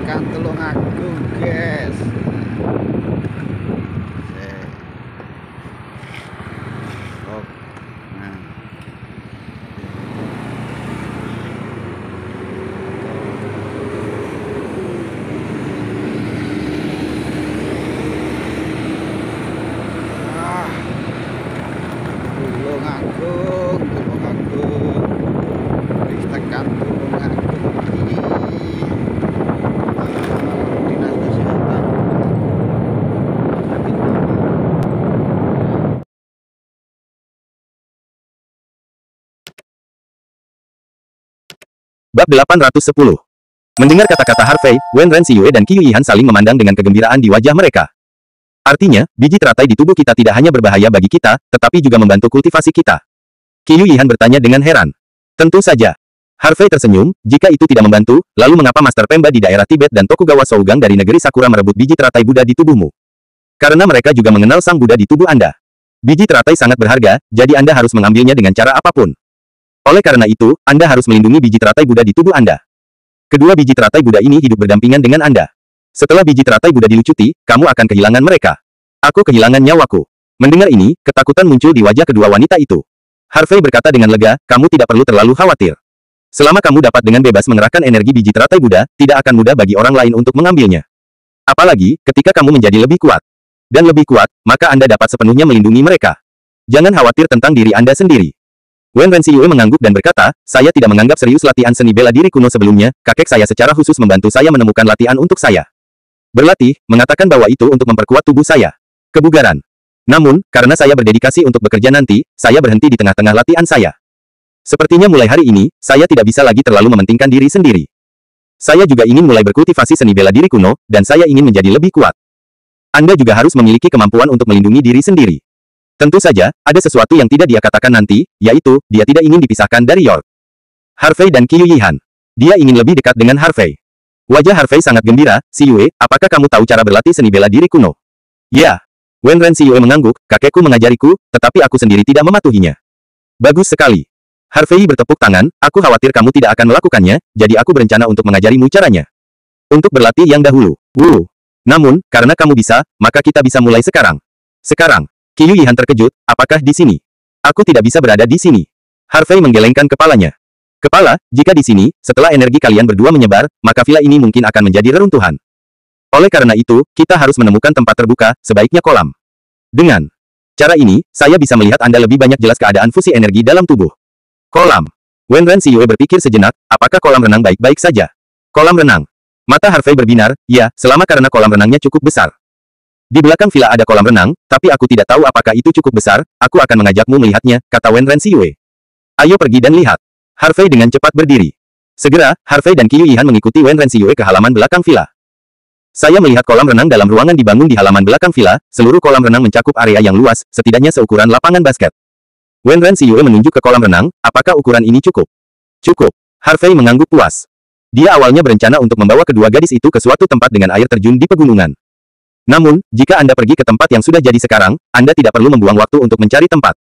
tekan Tulung Agung, guys. Oh, nah. Tulung Agung, Tulung Agung. Tekan Tulung Agung. Dinas Kesehatan. Bab 810. Mendengar kata-kata Harvey, Wen Ren Siyue dan Qiu Yihan saling memandang dengan kegembiraan di wajah mereka. Artinya, biji teratai di tubuh kita tidak hanya berbahaya bagi kita, tetapi juga membantu kultivasi kita. Qiu Yihan bertanya dengan heran. Tentu saja. Harvey tersenyum, jika itu tidak membantu, lalu mengapa Master Pemba di daerah Tibet dan Tokugawa Sougang dari negeri Sakura merebut biji teratai Buddha di tubuhmu? Karena mereka juga mengenal sang Buddha di tubuh Anda. Biji teratai sangat berharga, jadi Anda harus mengambilnya dengan cara apapun. Oleh karena itu, Anda harus melindungi biji teratai Buddha di tubuh Anda. Kedua biji teratai Buddha ini hidup berdampingan dengan Anda. Setelah biji teratai Buddha dilucuti, kamu akan kehilangan mereka. Aku kehilangan nyawaku. Mendengar ini, ketakutan muncul di wajah kedua wanita itu. Harvey berkata dengan lega, kamu tidak perlu terlalu khawatir. Selama kamu dapat dengan bebas mengerahkan energi biji teratai Buddha, tidak akan mudah bagi orang lain untuk mengambilnya. Apalagi, ketika kamu menjadi lebih kuat. Dan lebih kuat, maka Anda dapat sepenuhnya melindungi mereka. Jangan khawatir tentang diri Anda sendiri. Wen Ren Siyue mengangguk dan berkata, saya tidak menganggap serius latihan seni bela diri kuno sebelumnya, kakek saya secara khusus membantu saya menemukan latihan untuk saya. Berlatih, mengatakan bahwa itu untuk memperkuat tubuh saya. Kebugaran. Namun, karena saya berdedikasi untuk bekerja nanti, saya berhenti di tengah-tengah latihan saya. Sepertinya mulai hari ini, saya tidak bisa lagi terlalu mementingkan diri sendiri. Saya juga ingin mulai berkultivasi seni bela diri kuno, dan saya ingin menjadi lebih kuat. Anda juga harus memiliki kemampuan untuk melindungi diri sendiri. Tentu saja, ada sesuatu yang tidak dia katakan nanti, yaitu, dia tidak ingin dipisahkan dari York. Harvey dan Qiu Yihan. Dia ingin lebih dekat dengan Harvey. Wajah Harvey sangat gembira, Siyue, apakah kamu tahu cara berlatih seni bela diri kuno? Ya. Wen Ren Siyue mengangguk, kakekku mengajariku, tetapi aku sendiri tidak mematuhinya. Bagus sekali. Harvey bertepuk tangan, aku khawatir kamu tidak akan melakukannya, jadi aku berencana untuk mengajarimu caranya. Untuk berlatih yang dahulu. Namun, karena kamu bisa, maka kita bisa mulai sekarang. Sekarang. Qiu Yihan terkejut, apakah di sini? Aku tidak bisa berada di sini. Harvey menggelengkan kepalanya. Kepala, jika di sini, setelah energi kalian berdua menyebar, maka villa ini mungkin akan menjadi reruntuhan. Oleh karena itu, kita harus menemukan tempat terbuka, sebaiknya kolam. Dengan cara ini, saya bisa melihat Anda lebih banyak jelas keadaan fusi energi dalam tubuh. Kolam. Wen Ren Siyue berpikir sejenak, apakah kolam renang baik-baik saja? Kolam renang. Mata Harvey berbinar, ya, selama karena kolam renangnya cukup besar. Di belakang villa ada kolam renang, tapi aku tidak tahu apakah itu cukup besar, aku akan mengajakmu melihatnya, kata Wen Ren Siyue. Ayo pergi dan lihat. Harvey dengan cepat berdiri. Segera, Harvey dan Qiu Yihan mengikuti Wen Ren Siyue ke halaman belakang villa. Saya melihat kolam renang dalam ruangan dibangun di halaman belakang villa, seluruh kolam renang mencakup area yang luas, setidaknya seukuran lapangan basket. Wen Ren Siyue menunjuk ke kolam renang, apakah ukuran ini cukup? Cukup. Harvey mengangguk puas. Dia awalnya berencana untuk membawa kedua gadis itu ke suatu tempat dengan air terjun di pegunungan. Namun, jika Anda pergi ke tempat yang sudah jadi sekarang, Anda tidak perlu membuang waktu untuk mencari tempat.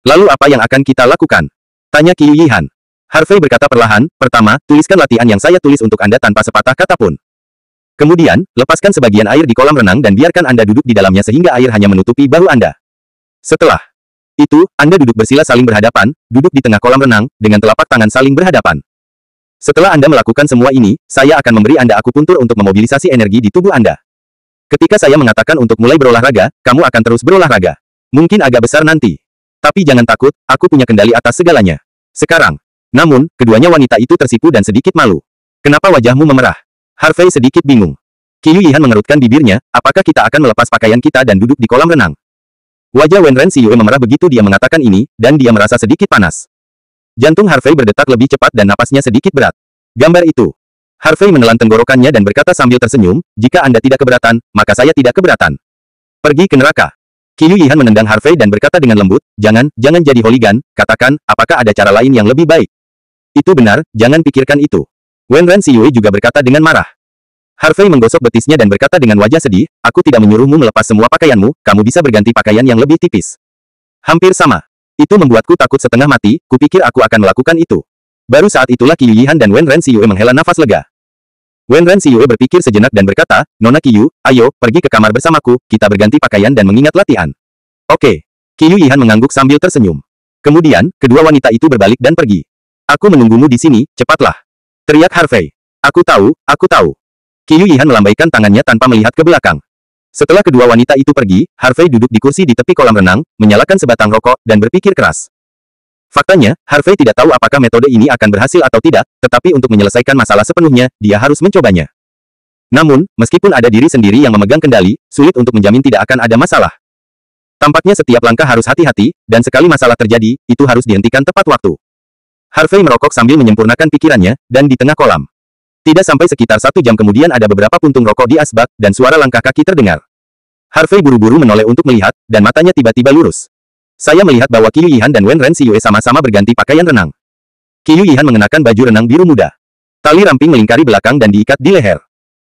Lalu apa yang akan kita lakukan? Tanya Qiu Yihan. Harvey berkata perlahan, pertama, tuliskan latihan yang saya tulis untuk Anda tanpa sepatah kata pun. Kemudian, lepaskan sebagian air di kolam renang dan biarkan Anda duduk di dalamnya sehingga air hanya menutupi bahu Anda. Setelah itu, Anda duduk bersila saling berhadapan, duduk di tengah kolam renang, dengan telapak tangan saling berhadapan. Setelah Anda melakukan semua ini, saya akan memberi Anda akupuntur untuk memobilisasi energi di tubuh Anda. Ketika saya mengatakan untuk mulai berolahraga, kamu akan terus berolahraga. Mungkin agak besar nanti. Tapi jangan takut, aku punya kendali atas segalanya. Sekarang. Namun, keduanya wanita itu tersipu dan sedikit malu. Kenapa wajahmu memerah? Harvey sedikit bingung. Qiu Yihan mengerutkan bibirnya, apakah kita akan melepas pakaian kita dan duduk di kolam renang? Wajah Wen Ren Siyue memerah begitu dia mengatakan ini, dan dia merasa sedikit panas. Jantung Harvey berdetak lebih cepat dan napasnya sedikit berat. Gambar itu. Harvey menelan tenggorokannya dan berkata sambil tersenyum, jika Anda tidak keberatan, maka saya tidak keberatan. Pergi ke neraka. Qiu Yihan menendang Harvey dan berkata dengan lembut, jangan jadi hooligan, katakan, apakah ada cara lain yang lebih baik? Itu benar, jangan pikirkan itu. Wen Ren Siyue juga berkata dengan marah. Harvey menggosok betisnya dan berkata dengan wajah sedih, aku tidak menyuruhmu melepas semua pakaianmu, kamu bisa berganti pakaian yang lebih tipis. Hampir sama. Itu membuatku takut setengah mati, kupikir aku akan melakukan itu. Baru saat itulah Qiu Yihan dan Wen Ren Siyue menghela nafas lega. Wen Ren Xiyue berpikir sejenak dan berkata, Nona Qiyu, ayo, pergi ke kamar bersamaku, kita berganti pakaian dan mengingat latihan. Oke. Qiyu Yihan mengangguk sambil tersenyum. Kemudian, kedua wanita itu berbalik dan pergi. Aku menunggumu di sini, cepatlah. Teriak Harvey. Aku tahu, aku tahu. Qiyu Yihan melambaikan tangannya tanpa melihat ke belakang. Setelah kedua wanita itu pergi, Harvey duduk di kursi di tepi kolam renang, menyalakan sebatang rokok, dan berpikir keras. Faktanya, Harvey tidak tahu apakah metode ini akan berhasil atau tidak, tetapi untuk menyelesaikan masalah sepenuhnya, dia harus mencobanya. Namun, meskipun ada diri sendiri yang memegang kendali, sulit untuk menjamin tidak akan ada masalah. Tampaknya setiap langkah harus hati-hati, dan sekali masalah terjadi, itu harus dihentikan tepat waktu. Harvey merokok sambil menyempurnakan pikirannya, dan di tengah kolam. Tidak sampai sekitar 1 jam kemudian ada beberapa puntung rokok di asbak, dan suara langkah kaki terdengar. Harvey buru-buru menoleh untuk melihat, dan matanya tiba-tiba lurus. Saya melihat bahwa Qiyu Yihan dan Wen Ren Xiyue sama-sama berganti pakaian renang. Qiyu Yihan mengenakan baju renang biru muda. Tali ramping melingkari belakang dan diikat di leher.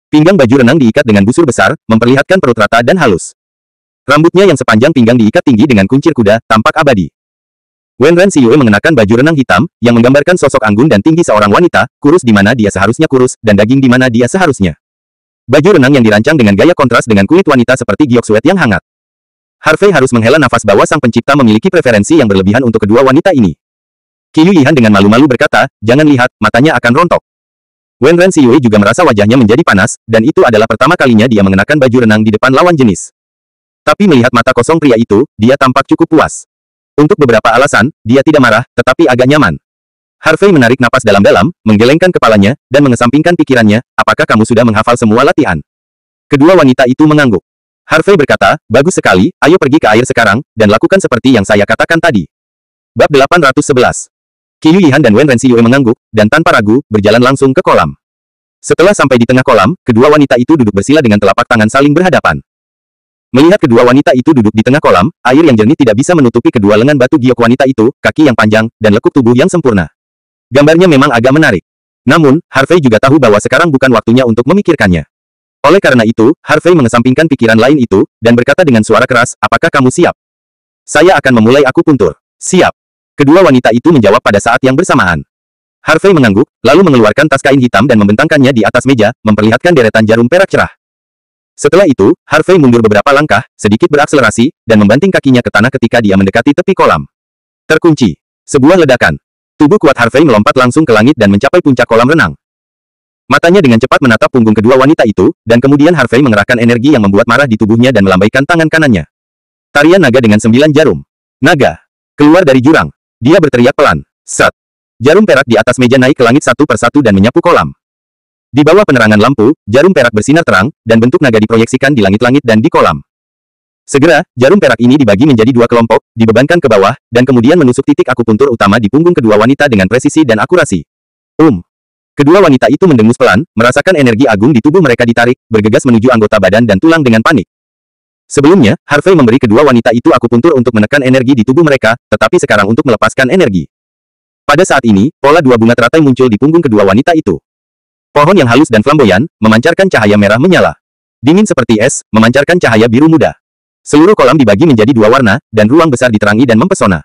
Pinggang baju renang diikat dengan busur besar, memperlihatkan perut rata dan halus. Rambutnya yang sepanjang pinggang diikat tinggi dengan kuncir kuda, tampak abadi. Wen Ren Xiyue mengenakan baju renang hitam, yang menggambarkan sosok anggun dan tinggi seorang wanita, kurus di mana dia seharusnya kurus, dan daging di mana dia seharusnya. Baju renang yang dirancang dengan gaya kontras dengan kulit wanita seperti giok suet yang hangat. Harvey harus menghela nafas bahwa sang pencipta memiliki preferensi yang berlebihan untuk kedua wanita ini. Qiyu Yihan dengan malu-malu berkata, jangan lihat, matanya akan rontok. Wen Ren Xiyue juga merasa wajahnya menjadi panas, dan itu adalah pertama kalinya dia mengenakan baju renang di depan lawan jenis. Tapi melihat mata kosong pria itu, dia tampak cukup puas. Untuk beberapa alasan, dia tidak marah, tetapi agak nyaman. Harvey menarik napas dalam-dalam, menggelengkan kepalanya, dan mengesampingkan pikirannya, apakah kamu sudah menghafal semua latihan? Kedua wanita itu mengangguk. Harvey berkata, bagus sekali, ayo pergi ke air sekarang, dan lakukan seperti yang saya katakan tadi. Bab 811. Qiyu Yihan dan Wen Ren Xiyue mengangguk, dan tanpa ragu, berjalan langsung ke kolam. Setelah sampai di tengah kolam, kedua wanita itu duduk bersila dengan telapak tangan saling berhadapan. Melihat kedua wanita itu duduk di tengah kolam, air yang jernih tidak bisa menutupi kedua lengan batu giok wanita itu, kaki yang panjang, dan lekuk tubuh yang sempurna. Gambarnya memang agak menarik. Namun, Harvey juga tahu bahwa sekarang bukan waktunya untuk memikirkannya. Oleh karena itu, Harvey mengesampingkan pikiran lain itu, dan berkata dengan suara keras, apakah kamu siap? Saya akan memulai akupuntur. Siap. Kedua wanita itu menjawab pada saat yang bersamaan. Harvey mengangguk, lalu mengeluarkan tas kain hitam dan membentangkannya di atas meja, memperlihatkan deretan jarum perak cerah. Setelah itu, Harvey mundur beberapa langkah, sedikit berakselerasi, dan membanting kakinya ke tanah ketika dia mendekati tepi kolam. Terkunci. Sebuah ledakan. Tubuh kuat Harvey melompat langsung ke langit dan mencapai puncak kolam renang. Matanya dengan cepat menatap punggung kedua wanita itu, dan kemudian Harvey mengerahkan energi yang membuat marah di tubuhnya dan melambaikan tangan kanannya. Tarian naga dengan 9 jarum. Naga. Keluar dari jurang. Dia berteriak pelan. Set. Jarum perak di atas meja naik ke langit satu persatu dan menyapu kolam. Di bawah penerangan lampu, jarum perak bersinar terang, dan bentuk naga diproyeksikan di langit-langit dan di kolam. Segera, jarum perak ini dibagi menjadi 2 kelompok, dibebankan ke bawah, dan kemudian menusuk titik akupuntur utama di punggung kedua wanita dengan presisi dan akurasi. Kedua wanita itu mendengus pelan, merasakan energi agung di tubuh mereka ditarik, bergegas menuju anggota badan dan tulang dengan panik. Sebelumnya, Harvey memberi kedua wanita itu akupuntur untuk menekan energi di tubuh mereka, tetapi sekarang untuk melepaskan energi. Pada saat ini, pola 2 bunga teratai muncul di punggung kedua wanita itu. Pohon yang halus dan flamboyan, memancarkan cahaya merah menyala. Dingin seperti es, memancarkan cahaya biru muda. Seluruh kolam dibagi menjadi 2 warna, dan ruang besar diterangi dan mempesona.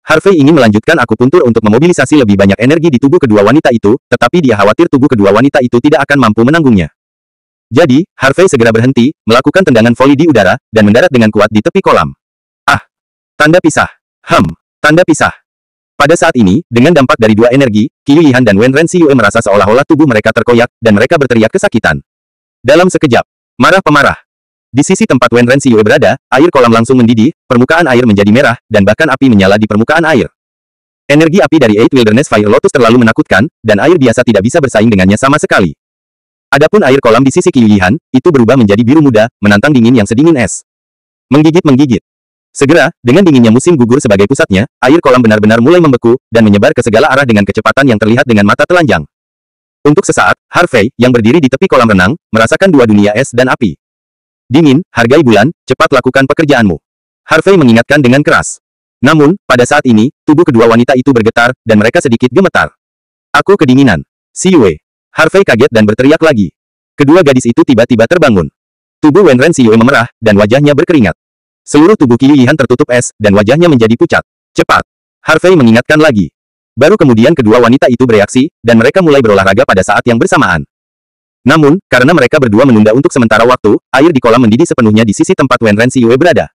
Harvey ingin melanjutkan akupuntur untuk memobilisasi lebih banyak energi di tubuh kedua wanita itu, tetapi dia khawatir tubuh kedua wanita itu tidak akan mampu menanggungnya. Jadi, Harvey segera berhenti, melakukan tendangan voli di udara, dan mendarat dengan kuat di tepi kolam. Ah! Tanda pisah. Tanda pisah. Pada saat ini, dengan dampak dari 2 energi, Qiyu Yihan dan Wen Ren Xiyue merasa seolah-olah tubuh mereka terkoyak, dan mereka berteriak kesakitan. Dalam sekejap, marah pemarah. Di sisi tempat Wen Ren Xiyue berada, air kolam langsung mendidih, permukaan air menjadi merah, dan bahkan api menyala di permukaan air. Energi api dari Eight Wilderness Fire Lotus terlalu menakutkan, dan air biasa tidak bisa bersaing dengannya sama sekali. Adapun air kolam di sisi Qiyu Yihan, itu berubah menjadi biru muda, menantang dingin yang sedingin es. Menggigit-menggigit. Segera, dengan dinginnya musim gugur sebagai pusatnya, air kolam benar-benar mulai membeku, dan menyebar ke segala arah dengan kecepatan yang terlihat dengan mata telanjang. Untuk sesaat, Harvey, yang berdiri di tepi kolam renang, merasakan 2 dunia es dan api. Dingin, hargai bulan, cepat lakukan pekerjaanmu. Harvey mengingatkan dengan keras. Namun, pada saat ini, tubuh kedua wanita itu bergetar, dan mereka sedikit gemetar. Aku kedinginan. Xiyue. Harvey kaget dan berteriak lagi. Kedua gadis itu tiba-tiba terbangun. Tubuh Wen Ren Xiyue memerah, dan wajahnya berkeringat. Seluruh tubuh Qiyu Yihan tertutup es, dan wajahnya menjadi pucat. Cepat. Harvey mengingatkan lagi. Baru kemudian kedua wanita itu bereaksi, dan mereka mulai berolahraga pada saat yang bersamaan. Namun, karena mereka berdua menunda untuk sementara waktu, air di kolam mendidih sepenuhnya di sisi tempat Wen Renzi Yue berada.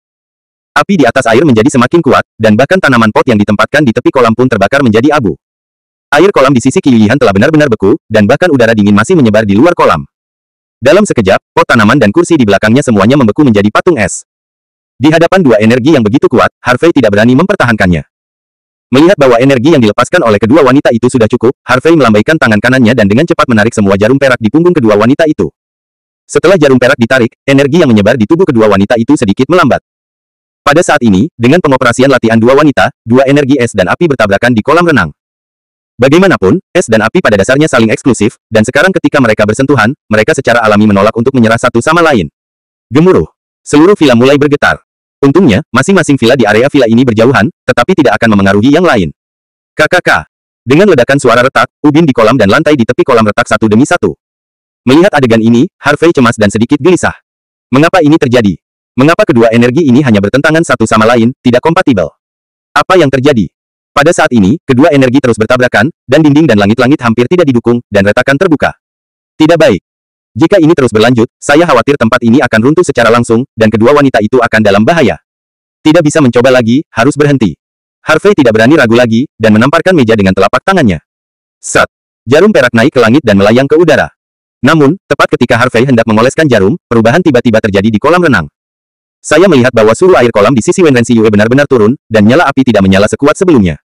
Api di atas air menjadi semakin kuat, dan bahkan tanaman pot yang ditempatkan di tepi kolam pun terbakar menjadi abu. Air kolam di sisi Qiu Yihan telah benar-benar beku, dan bahkan udara dingin masih menyebar di luar kolam. Dalam sekejap, pot tanaman dan kursi di belakangnya semuanya membeku menjadi patung es. Di hadapan dua energi yang begitu kuat, Harvey tidak berani mempertahankannya. Melihat bahwa energi yang dilepaskan oleh kedua wanita itu sudah cukup, Harvey melambaikan tangan kanannya dan dengan cepat menarik semua jarum perak di punggung kedua wanita itu. Setelah jarum perak ditarik, energi yang menyebar di tubuh kedua wanita itu sedikit melambat. Pada saat ini, dengan pengoperasian latihan dua wanita, dua energi es dan api bertabrakan di kolam renang. Bagaimanapun, es dan api pada dasarnya saling eksklusif, dan sekarang ketika mereka bersentuhan, mereka secara alami menolak untuk menyerah satu sama lain. Gemuruh. Seluruh villa mulai bergetar. Untungnya, masing-masing villa di area villa ini berjauhan, tetapi tidak akan memengaruhi yang lain. KKK. Dengan ledakan suara retak, ubin di kolam dan lantai di tepi kolam retak satu demi satu. Melihat adegan ini, Harvey cemas dan sedikit gelisah. Mengapa ini terjadi? Mengapa kedua energi ini hanya bertentangan satu sama lain, tidak kompatibel? Apa yang terjadi? Pada saat ini, kedua energi terus bertabrakan, dan dinding dan langit-langit hampir tidak didukung, dan retakan terbuka. Tidak baik. Jika ini terus berlanjut, saya khawatir tempat ini akan runtuh secara langsung, dan kedua wanita itu akan dalam bahaya. Tidak bisa mencoba lagi, harus berhenti. Harvey tidak berani ragu lagi, dan menamparkan meja dengan telapak tangannya. Set. Jarum perak naik ke langit dan melayang ke udara. Namun, tepat ketika Harvey hendak mengoleskan jarum, perubahan tiba-tiba terjadi di kolam renang. Saya melihat bahwa suhu air kolam di sisi Wen Renzi Yue benar-benar turun, dan nyala api tidak menyala sekuat sebelumnya.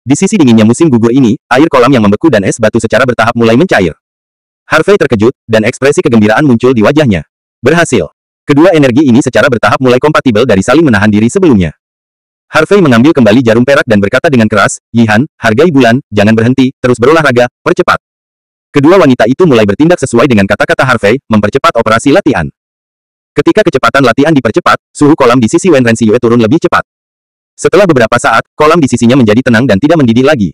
Di sisi dinginnya musim gugur ini, air kolam yang membeku dan es batu secara bertahap mulai mencair. Harvey terkejut, dan ekspresi kegembiraan muncul di wajahnya. Berhasil. Kedua energi ini secara bertahap mulai kompatibel dari saling menahan diri sebelumnya. Harvey mengambil kembali jarum perak dan berkata dengan keras, Yihan, hargai bulan, jangan berhenti, terus berolahraga, percepat. Kedua wanita itu mulai bertindak sesuai dengan kata-kata Harvey, mempercepat operasi latihan. Ketika kecepatan latihan dipercepat, suhu kolam di sisi Wen Renzi Yue turun lebih cepat. Setelah beberapa saat, kolam di sisinya menjadi tenang dan tidak mendidih lagi.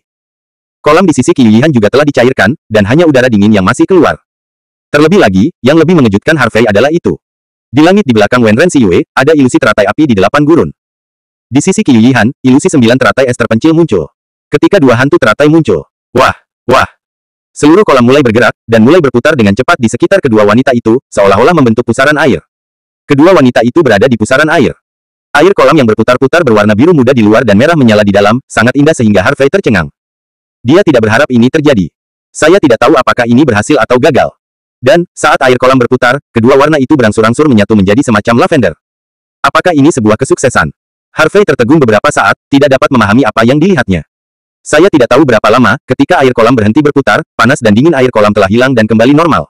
Kolam di sisi Qiu Yihan juga telah dicairkan, dan hanya udara dingin yang masih keluar. Terlebih lagi, yang lebih mengejutkan Harvey adalah itu. Di langit di belakang Wen Renzi Yue, ada ilusi teratai api di 8 gurun. Di sisi Qiu Yihan, ilusi 9 teratai es terpencil muncul. Ketika dua hantu teratai muncul. Wah, wah. Seluruh kolam mulai bergerak, dan mulai berputar dengan cepat di sekitar kedua wanita itu, seolah-olah membentuk pusaran air. Kedua wanita itu berada di pusaran air. Air kolam yang berputar-putar berwarna biru muda di luar dan merah menyala di dalam, sangat indah sehingga Harvey tercengang. Dia tidak berharap ini terjadi. Saya tidak tahu apakah ini berhasil atau gagal. Dan, saat air kolam berputar, kedua warna itu berangsur-angsur menyatu menjadi semacam lavender. Apakah ini sebuah kesuksesan? Harvey tertegun beberapa saat, tidak dapat memahami apa yang dilihatnya. Saya tidak tahu berapa lama, ketika air kolam berhenti berputar, panas dan dingin air kolam telah hilang dan kembali normal.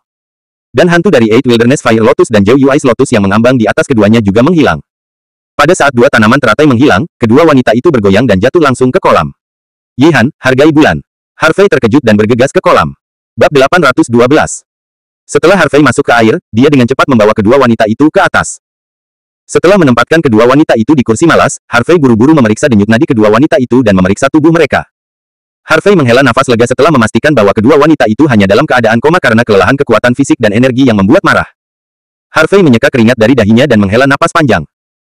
Dan hantu dari Eight Wilderness Fire Lotus dan Zhou Ice Lotus yang mengambang di atas keduanya juga menghilang. Pada saat dua tanaman teratai menghilang, kedua wanita itu bergoyang dan jatuh langsung ke kolam. Yihan, hargai bulan. Harvey terkejut dan bergegas ke kolam. Bab 812. Setelah Harvey masuk ke air, dia dengan cepat membawa kedua wanita itu ke atas. Setelah menempatkan kedua wanita itu di kursi malas, Harvey buru-buru memeriksa denyut nadi kedua wanita itu dan memeriksa tubuh mereka. Harvey menghela nafas lega setelah memastikan bahwa kedua wanita itu hanya dalam keadaan koma karena kelelahan kekuatan fisik dan energi yang membuat marah. Harvey menyeka keringat dari dahinya dan menghela napas panjang.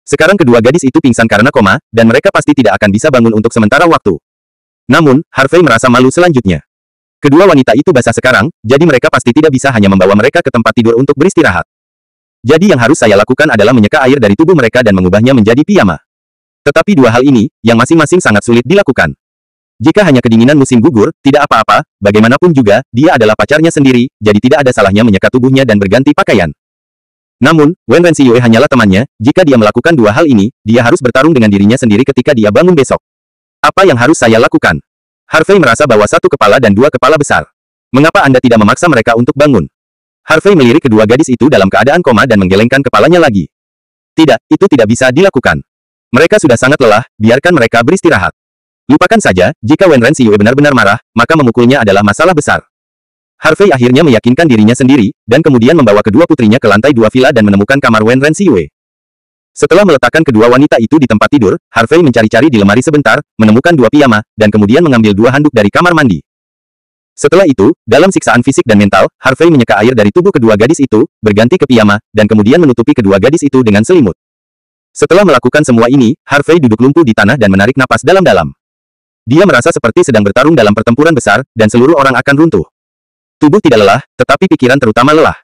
Sekarang kedua gadis itu pingsan karena koma, dan mereka pasti tidak akan bisa bangun untuk sementara waktu. Namun, Harvey merasa malu selanjutnya. Kedua wanita itu basah sekarang, jadi mereka pasti tidak bisa hanya membawa mereka ke tempat tidur untuk beristirahat. Jadi yang harus saya lakukan adalah menyeka air dari tubuh mereka dan mengubahnya menjadi piyama. Tetapi dua hal ini, yang masing-masing sangat sulit dilakukan. Jika hanya kedinginan musim gugur, tidak apa-apa, bagaimanapun juga, dia adalah pacarnya sendiri, jadi tidak ada salahnya menyeka tubuhnya dan berganti pakaian. Namun, Wen Renzi Yue hanyalah temannya, jika dia melakukan dua hal ini, dia harus bertarung dengan dirinya sendiri ketika dia bangun besok. Apa yang harus saya lakukan? Harvey merasa bahwa satu kepala dan dua kepala besar. Mengapa Anda tidak memaksa mereka untuk bangun? Harvey melirik kedua gadis itu dalam keadaan koma dan menggelengkan kepalanya lagi. Tidak, itu tidak bisa dilakukan. Mereka sudah sangat lelah, biarkan mereka beristirahat. Lupakan saja, jika Wen Renzi Yue benar-benar marah, maka memukulnya adalah masalah besar. Harvey akhirnya meyakinkan dirinya sendiri, dan kemudian membawa kedua putrinya ke lantai 2 villa dan menemukan kamar Wen Renzi Yue. Setelah meletakkan kedua wanita itu di tempat tidur, Harvey mencari-cari di lemari sebentar, menemukan dua piyama, dan kemudian mengambil dua handuk dari kamar mandi. Setelah itu, dalam siksaan fisik dan mental, Harvey menyeka air dari tubuh kedua gadis itu, berganti ke piyama, dan kemudian menutupi kedua gadis itu dengan selimut. Setelah melakukan semua ini, Harvey duduk lumpuh di tanah dan menarik napas dalam-dalam. Dia merasa seperti sedang bertarung dalam pertempuran besar, dan seluruh orang akan runtuh. Tubuh tidak lelah, tetapi pikiran terutama lelah.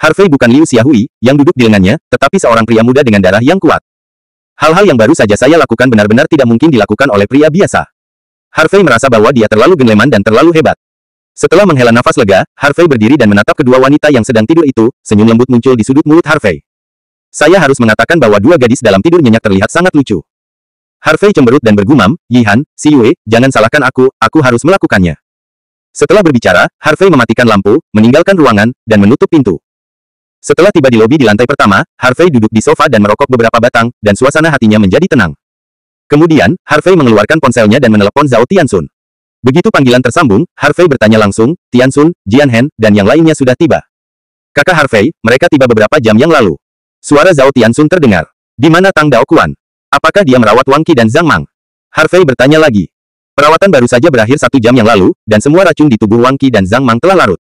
Harvey bukan Liu Xiaohui, yang duduk di lengannya, tetapi seorang pria muda dengan darah yang kuat. Hal-hal yang baru saja saya lakukan benar-benar tidak mungkin dilakukan oleh pria biasa. Harvey merasa bahwa dia terlalu gentleman dan terlalu hebat. Setelah menghela nafas lega, Harvey berdiri dan menatap kedua wanita yang sedang tidur itu, senyum lembut muncul di sudut mulut Harvey. Saya harus mengatakan bahwa dua gadis dalam tidur nyenyak terlihat sangat lucu. Harvey cemberut dan bergumam, Yihan, Si Yue, jangan salahkan aku harus melakukannya. Setelah berbicara, Harvey mematikan lampu, meninggalkan ruangan, dan menutup pintu. Setelah tiba di lobi di lantai pertama, Harvey duduk di sofa dan merokok beberapa batang, dan suasana hatinya menjadi tenang. Kemudian, Harvey mengeluarkan ponselnya dan menelepon Zhao Tianxun. Begitu panggilan tersambung, Harvey bertanya langsung, Tianxun, Jianhen, dan yang lainnya sudah tiba. Kakak Harvey, mereka tiba beberapa jam yang lalu. Suara Zhao Tianxun terdengar. Di mana Tang Daoquan? Apakah dia merawat Wang Qi dan Zhang Mang? Harvey bertanya lagi. Perawatan baru saja berakhir 1 jam yang lalu, dan semua racun di tubuh Wang Qi dan Zhang Mang telah larut.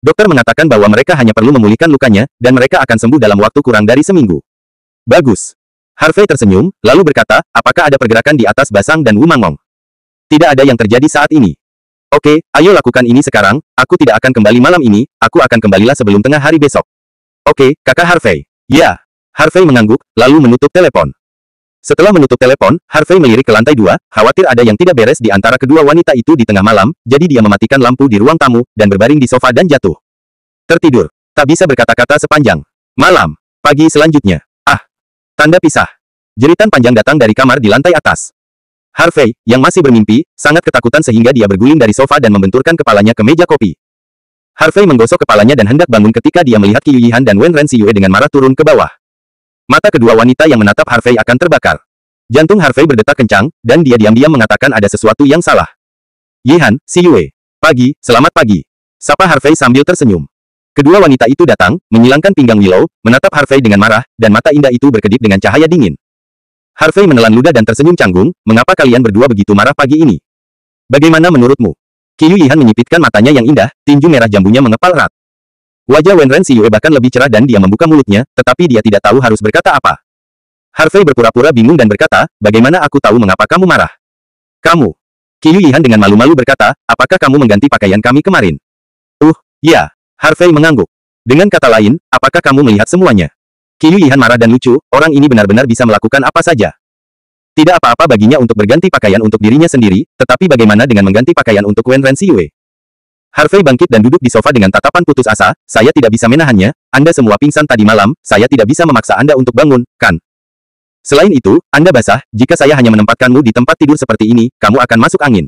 Dokter mengatakan bahwa mereka hanya perlu memulihkan lukanya, dan mereka akan sembuh dalam waktu kurang dari seminggu. Bagus. Harvey tersenyum, lalu berkata, apakah ada pergerakan di atas Basang dan Wu Mangong? Tidak ada yang terjadi saat ini. Oke, ayo lakukan ini sekarang, aku tidak akan kembali malam ini, aku akan kembalilah sebelum tengah hari besok. Oke, kakak Harvey. Ya. Harvey mengangguk, lalu menutup telepon. Setelah menutup telepon, Harvey melirik ke lantai 2, khawatir ada yang tidak beres di antara kedua wanita itu di tengah malam, jadi dia mematikan lampu di ruang tamu, dan berbaring di sofa dan jatuh. Tertidur. Tak bisa berkata-kata sepanjang malam. Pagi selanjutnya. Tanda pisah. Jeritan panjang datang dari kamar di lantai atas. Harvey, yang masih bermimpi, sangat ketakutan sehingga dia berguling dari sofa dan membenturkan kepalanya ke meja kopi. Harvey menggosok kepalanya dan hendak bangun ketika dia melihat Qiyu Yihan dan Wen Renxiyue dengan marah turun ke bawah. Mata kedua wanita yang menatap Harvey akan terbakar. Jantung Harvey berdetak kencang, dan dia diam-diam mengatakan ada sesuatu yang salah. Yihan, Si Yue. Pagi, selamat pagi. Sapa Harvey sambil tersenyum. Kedua wanita itu datang, menyilangkan pinggang Willow, menatap Harvey dengan marah, dan mata indah itu berkedip dengan cahaya dingin. Harvey menelan ludah dan tersenyum canggung, mengapa kalian berdua begitu marah pagi ini? Bagaimana menurutmu? Qiyu Yihan menyipitkan matanya yang indah, tinju merah jambunya mengepal erat. Wajah Wen Renxiyue bahkan lebih cerah dan dia membuka mulutnya, tetapi dia tidak tahu harus berkata apa. Harvey berpura-pura bingung dan berkata, bagaimana aku tahu mengapa kamu marah? Kamu. Qiyu Yihan dengan malu-malu berkata, apakah kamu mengganti pakaian kami kemarin? Ya. Harvey mengangguk. Dengan kata lain, apakah kamu melihat semuanya? Qiyu Yihan marah dan lucu, orang ini benar-benar bisa melakukan apa saja. Tidak apa-apa baginya untuk berganti pakaian untuk dirinya sendiri, tetapi bagaimana dengan mengganti pakaian untuk Wen Renxiyue? Harvey bangkit dan duduk di sofa dengan tatapan putus asa, saya tidak bisa menahannya, Anda semua pingsan tadi malam, saya tidak bisa memaksa Anda untuk bangun, kan? Selain itu, Anda basah, jika saya hanya menempatkanmu di tempat tidur seperti ini, kamu akan masuk angin.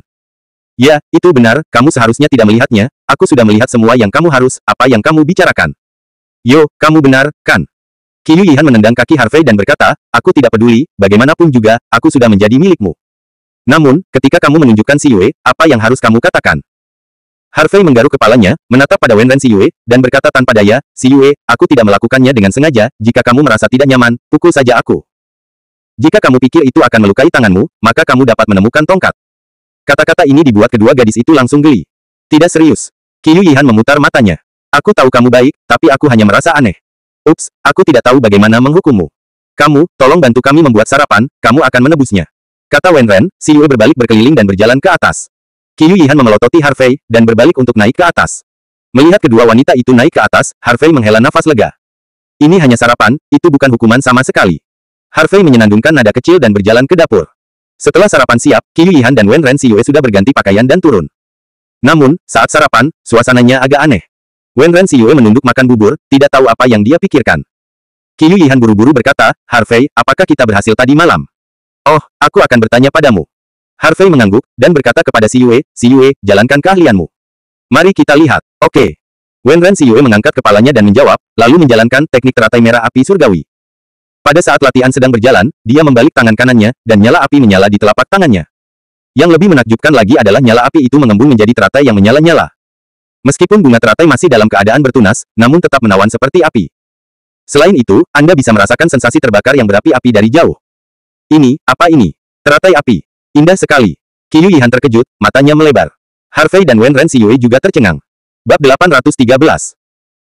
Ya, itu benar, kamu seharusnya tidak melihatnya, aku sudah melihat semua yang kamu harus, apa yang kamu bicarakan. Yo, kamu benar, kan? Qiyu Yihan menendang kaki Harvey dan berkata, aku tidak peduli, bagaimanapun juga, aku sudah menjadi milikmu. Namun, ketika kamu menunjukkan Si Yue, apa yang harus kamu katakan? Harvey menggaruk kepalanya, menatap pada Wen Renxiyue, dan berkata tanpa daya, Si Yue, aku tidak melakukannya dengan sengaja, jika kamu merasa tidak nyaman, pukul saja aku. Jika kamu pikir itu akan melukai tanganmu, maka kamu dapat menemukan tongkat. Kata-kata ini dibuat kedua gadis itu langsung geli. Tidak serius. Qiyu Yihan memutar matanya. Aku tahu kamu baik, tapi aku hanya merasa aneh. Ups, aku tidak tahu bagaimana menghukummu. Kamu, tolong bantu kami membuat sarapan, kamu akan menebusnya. Kata Wen Ren, Si Yue berbalik berkeliling dan berjalan ke atas. Qiyu Yihan memelototi Harvey, dan berbalik untuk naik ke atas. Melihat kedua wanita itu naik ke atas, Harvey menghela nafas lega. Ini hanya sarapan, itu bukan hukuman sama sekali. Harvey menyenandungkan nada kecil dan berjalan ke dapur. Setelah sarapan siap, Qiyu Yihan dan Wen Renxiyue sudah berganti pakaian dan turun. Namun, saat sarapan, suasananya agak aneh. Wen Renxiyue menunduk makan bubur, tidak tahu apa yang dia pikirkan. Qiyu Yihan buru-buru berkata, Harvey, apakah kita berhasil tadi malam? Oh, aku akan bertanya padamu. Harvey mengangguk, dan berkata kepada Si Yue, jalankan keahlianmu. Mari kita lihat. Oke. Wen Renxiyue mengangkat kepalanya dan menjawab, lalu menjalankan teknik teratai merah api surgawi. Pada saat latihan sedang berjalan, dia membalik tangan kanannya, dan nyala api menyala di telapak tangannya. Yang lebih menakjubkan lagi adalah nyala api itu mengembung menjadi teratai yang menyala-nyala. Meskipun bunga teratai masih dalam keadaan bertunas, namun tetap menawan seperti api. Selain itu, Anda bisa merasakan sensasi terbakar yang berapi-api dari jauh. Ini, apa ini? Teratai api. Indah sekali. Qiyu Yihan terkejut, matanya melebar. Harvey dan Wen Renxiyue juga tercengang. Bab 813.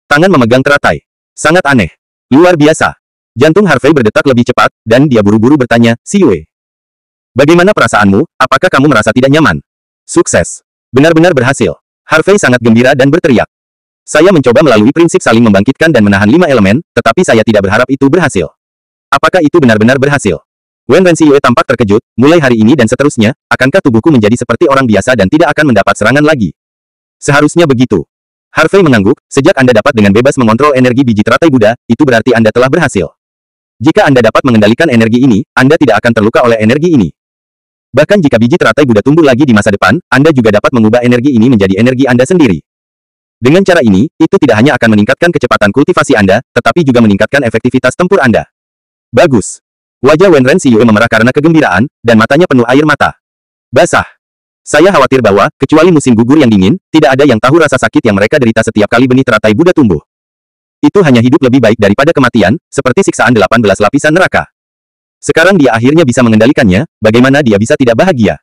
Tangan memegang teratai. Sangat aneh. Luar biasa. Jantung Harvey berdetak lebih cepat, dan dia buru-buru bertanya, Si Yue. Bagaimana perasaanmu, apakah kamu merasa tidak nyaman? Sukses. Benar-benar berhasil. Harvey sangat gembira dan berteriak. Saya mencoba melalui prinsip saling membangkitkan dan menahan 5 elemen, tetapi saya tidak berharap itu berhasil. Apakah itu benar-benar berhasil? Wen Renxiyue tampak terkejut, mulai hari ini dan seterusnya, akankah tubuhku menjadi seperti orang biasa dan tidak akan mendapat serangan lagi? Seharusnya begitu. Harvey mengangguk, sejak Anda dapat dengan bebas mengontrol energi biji teratai Buddha, itu berarti Anda telah berhasil. Jika Anda dapat mengendalikan energi ini, Anda tidak akan terluka oleh energi ini. Bahkan jika biji teratai Buddha tumbuh lagi di masa depan, Anda juga dapat mengubah energi ini menjadi energi Anda sendiri. Dengan cara ini, itu tidak hanya akan meningkatkan kecepatan kultivasi Anda, tetapi juga meningkatkan efektivitas tempur Anda. Bagus. Wajah Wen Renxiyue memerah karena kegembiraan, dan matanya penuh air mata. Basah. Saya khawatir bahwa, kecuali musim gugur yang dingin, tidak ada yang tahu rasa sakit yang mereka derita setiap kali benih teratai Buddha tumbuh. Itu hanya hidup lebih baik daripada kematian, seperti siksaan 18 lapisan neraka. Sekarang dia akhirnya bisa mengendalikannya, bagaimana dia bisa tidak bahagia?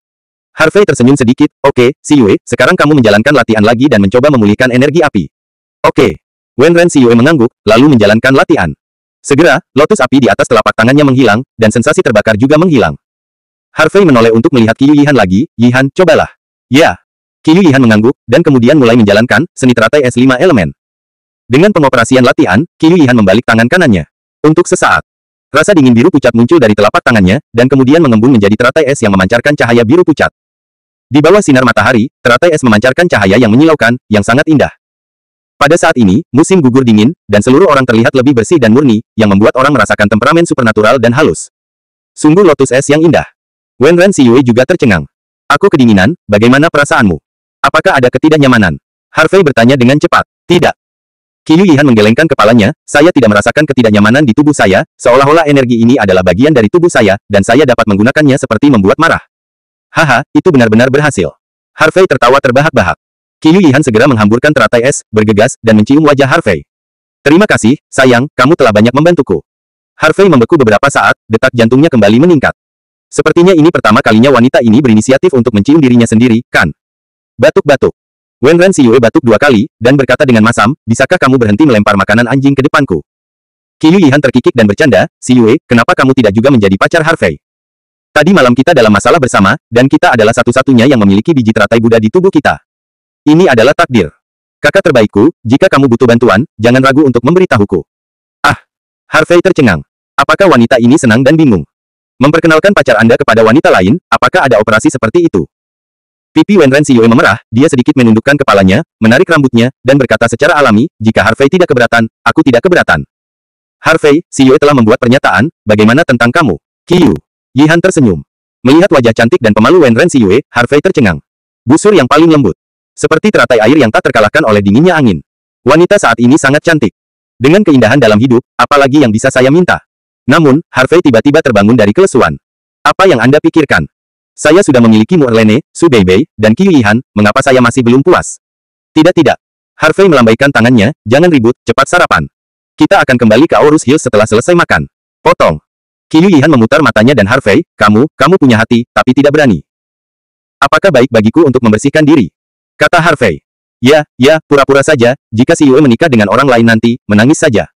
Harvey tersenyum sedikit, oke, Xiyue, sekarang kamu menjalankan latihan lagi dan mencoba memulihkan energi api. Oke. Wen Renxiyue mengangguk, lalu menjalankan latihan. Segera, lotus api di atas telapak tangannya menghilang, dan sensasi terbakar juga menghilang. Harvey menoleh untuk melihat Qiyu Yihan lagi, Yihan, cobalah. Ya. Qiyu Yihan mengangguk, dan kemudian mulai menjalankan seni teratai es 5 elemen. Dengan pengoperasian latihan, Qiyu Yihan membalik tangan kanannya. Untuk sesaat. Rasa dingin biru pucat muncul dari telapak tangannya, dan kemudian mengembun menjadi teratai es yang memancarkan cahaya biru pucat. Di bawah sinar matahari, teratai es memancarkan cahaya yang menyilaukan, yang sangat indah. Pada saat ini, musim gugur dingin, dan seluruh orang terlihat lebih bersih dan murni, yang membuat orang merasakan temperamen supernatural dan halus. Sungguh lotus es yang indah. Wen Renxiyue juga tercengang. Aku kedinginan, bagaimana perasaanmu? Apakah ada ketidaknyamanan? Harvey bertanya dengan cepat. Tidak. Qiyu Yihan menggelengkan kepalanya, saya tidak merasakan ketidaknyamanan di tubuh saya, seolah-olah energi ini adalah bagian dari tubuh saya, dan saya dapat menggunakannya seperti membuat marah. Haha, itu benar-benar berhasil. Harvey tertawa terbahak-bahak. Qiyu Yihan segera menghamburkan teratai es, bergegas, dan mencium wajah Harvey. Terima kasih, sayang, kamu telah banyak membantuku. Harvey membeku beberapa saat, detak jantungnya kembali meningkat. Sepertinya ini pertama kalinya wanita ini berinisiatif untuk mencium dirinya sendiri, kan? Batuk-batuk. Wen Renxiyue batuk 2 kali, dan berkata dengan masam, bisakah kamu berhenti melempar makanan anjing ke depanku? Qiyu Yihan terkikik dan bercanda, Xiyue, kenapa kamu tidak juga menjadi pacar Harvey? Tadi malam kita dalam masalah bersama, dan kita adalah satu-satunya yang memiliki biji teratai Buddha di tubuh kita. Ini adalah takdir. Kakak terbaikku, jika kamu butuh bantuan, jangan ragu untuk memberitahuku. Ah! Harvey tercengang. Apakah wanita ini senang dan bingung? Memperkenalkan pacar Anda kepada wanita lain, apakah ada operasi seperti itu? Pipi Wen Renxiyue memerah, dia sedikit menundukkan kepalanya, menarik rambutnya, dan berkata secara alami, jika Harvey tidak keberatan, aku tidak keberatan. Harvey, Xiyue telah membuat pernyataan, bagaimana tentang kamu? Qiyu Yihan tersenyum. Melihat wajah cantik dan pemalu Wen Renxiyue, Harvey tercengang. Busur yang paling lembut. Seperti teratai air yang tak terkalahkan oleh dinginnya angin. Wanita saat ini sangat cantik. Dengan keindahan dalam hidup, apalagi yang bisa saya minta? Namun, Harvey tiba-tiba terbangun dari kelesuan. Apa yang Anda pikirkan? Saya sudah memiliki Mu Erlene, Su Beibei, dan Qiyu Yihan, mengapa saya masih belum puas? Tidak. Harvey melambaikan tangannya, jangan ribut, cepat sarapan. Kita akan kembali ke Aorus Hills setelah selesai makan. Potong. Qiyu Yihan memutar matanya dan Harvey, kamu punya hati, tapi tidak berani. Apakah baik bagiku untuk membersihkan diri? Kata Harvey. Ya, pura-pura saja, jika Xiyue menikah dengan orang lain nanti, menangis saja.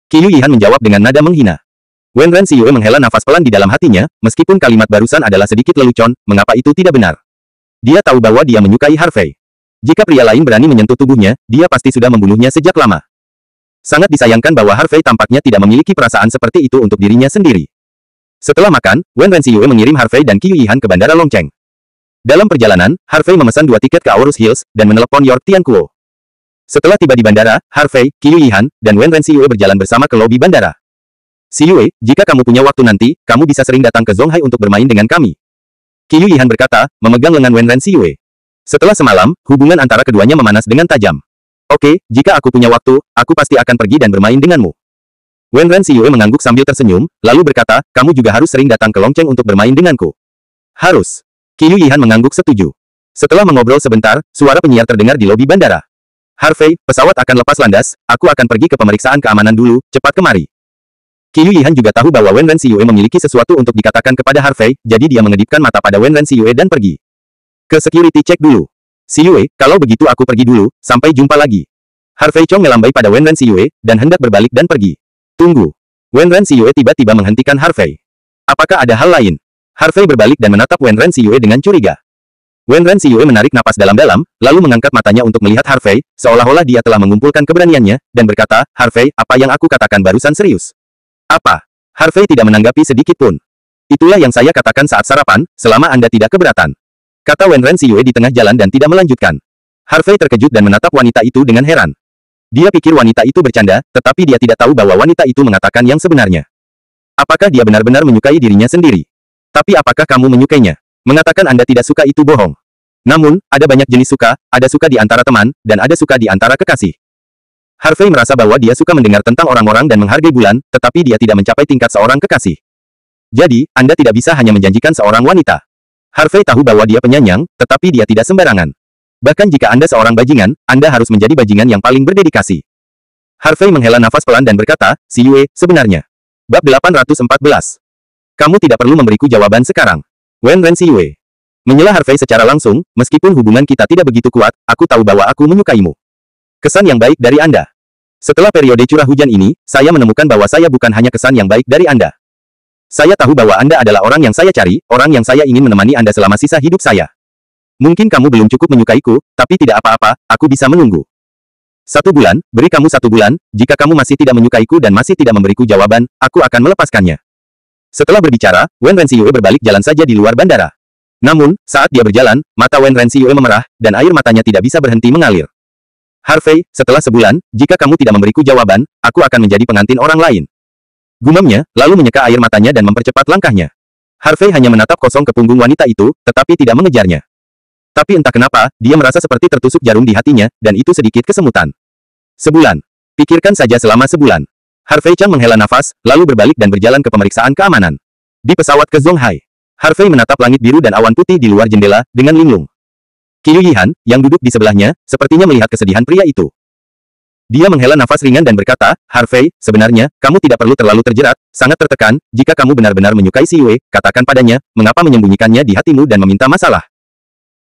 Qiyu Yihan menjawab dengan nada menghina. Wen Renxiyue menghela nafas pelan di dalam hatinya, meskipun kalimat barusan adalah sedikit lelucon, mengapa itu tidak benar? Dia tahu bahwa dia menyukai Harvey. Jika pria lain berani menyentuh tubuhnya, dia pasti sudah membunuhnya sejak lama. Sangat disayangkan bahwa Harvey tampaknya tidak memiliki perasaan seperti itu untuk dirinya sendiri. Setelah makan, Wen Renxiyue mengirim Harvey dan Qiyu Yihan ke Bandara Longcheng. Dalam perjalanan, Harvey memesan 2 tiket ke Aorus Hills, dan menelepon York Tianquo. Setelah tiba di bandara, Harvey, Qiyu Yihan, dan Wen Renxiyue berjalan bersama ke lobi bandara. Xiyue, jika kamu punya waktu nanti, kamu bisa sering datang ke Zonghai untuk bermain dengan kami. Qiyu Yihan berkata, memegang lengan Wen Renxiyue. Setelah semalam, hubungan antara keduanya memanas dengan tajam. Oke, jika aku punya waktu, aku pasti akan pergi dan bermain denganmu. Wen Renxiyue mengangguk sambil tersenyum, lalu berkata, kamu juga harus sering datang ke Longcheng untuk bermain denganku. Harus. Qiyu Yihan mengangguk setuju. Setelah mengobrol sebentar, suara penyiar terdengar di lobi bandara. Harvey, pesawat akan lepas landas, aku akan pergi ke pemeriksaan keamanan dulu, cepat kemari. Qiyu Yihan juga tahu bahwa Wen Renxiyue memiliki sesuatu untuk dikatakan kepada Harvey, jadi dia mengedipkan mata pada Wen Renxiyue dan pergi. Ke security check dulu. Xiyue, kalau begitu aku pergi dulu, sampai jumpa lagi. Harvey Chong melambai pada Wen Renxiyue, dan hendak berbalik dan pergi. Tunggu. Wen Renxiyue tiba-tiba menghentikan Harvey. Apakah ada hal lain? Harvey berbalik dan menatap Wen Renxiyue dengan curiga. Wen Renxiyue menarik napas dalam-dalam, lalu mengangkat matanya untuk melihat Harvey, seolah-olah dia telah mengumpulkan keberaniannya, dan berkata, Harvey, apa yang aku katakan barusan serius? Apa? Harvey tidak menanggapi sedikit pun. Itulah yang saya katakan saat sarapan, selama Anda tidak keberatan. Kata Wen Renxiyue di tengah jalan dan tidak melanjutkan. Harvey terkejut dan menatap wanita itu dengan heran. Dia pikir wanita itu bercanda, tetapi dia tidak tahu bahwa wanita itu mengatakan yang sebenarnya. Apakah dia benar-benar menyukai dirinya sendiri? Tapi apakah kamu menyukainya? Mengatakan Anda tidak suka itu bohong. Namun, ada banyak jenis suka, ada suka di antara teman, dan ada suka di antara kekasih. Harvey merasa bahwa dia suka mendengar tentang orang-orang dan menghargai bulan, tetapi dia tidak mencapai tingkat seorang kekasih. Jadi, Anda tidak bisa hanya menjanjikan seorang wanita. Harvey tahu bahwa dia penyayang, tetapi dia tidak sembarangan. Bahkan jika Anda seorang bajingan, Anda harus menjadi bajingan yang paling berdedikasi. Harvey menghela nafas pelan dan berkata, Si Yue, sebenarnya. Bab 814. Kamu tidak perlu memberiku jawaban sekarang. Wen Renxiyue. Menyela Harvey secara langsung, meskipun hubungan kita tidak begitu kuat, aku tahu bahwa aku menyukaimu. Kesan yang baik dari Anda. Setelah periode curah hujan ini, saya menemukan bahwa saya bukan hanya kesan yang baik dari Anda. Saya tahu bahwa Anda adalah orang yang saya cari, orang yang saya ingin menemani Anda selama sisa hidup saya. Mungkin kamu belum cukup menyukaiku, tapi tidak apa-apa, aku bisa menunggu. 1 bulan, beri kamu 1 bulan, jika kamu masih tidak menyukaiku dan masih tidak memberiku jawaban, aku akan melepaskannya. Setelah berbicara, Wen Renxiyue berbalik jalan saja di luar bandara. Namun, saat dia berjalan, mata Wen Renxiyue memerah, dan air matanya tidak bisa berhenti mengalir. Harvey, setelah sebulan, jika kamu tidak memberiku jawaban, aku akan menjadi pengantin orang lain. Gumamnya, lalu menyeka air matanya dan mempercepat langkahnya. Harvey hanya menatap kosong ke punggung wanita itu, tetapi tidak mengejarnya. Tapi entah kenapa, dia merasa seperti tertusuk jarum di hatinya, dan itu sedikit kesemutan. Sebulan. Pikirkan saja selama sebulan. Harvey Chang menghela nafas, lalu berbalik dan berjalan ke pemeriksaan keamanan. Di pesawat ke Zhonghai, Harvey menatap langit biru dan awan putih di luar jendela, dengan linglung. Qiu Yihan, yang duduk di sebelahnya, sepertinya melihat kesedihan pria itu. Dia menghela nafas ringan dan berkata, Harvey, sebenarnya, kamu tidak perlu terlalu terjerat, sangat tertekan, jika kamu benar-benar menyukai Si Yue, katakan padanya, mengapa menyembunyikannya di hatimu dan meminta masalah.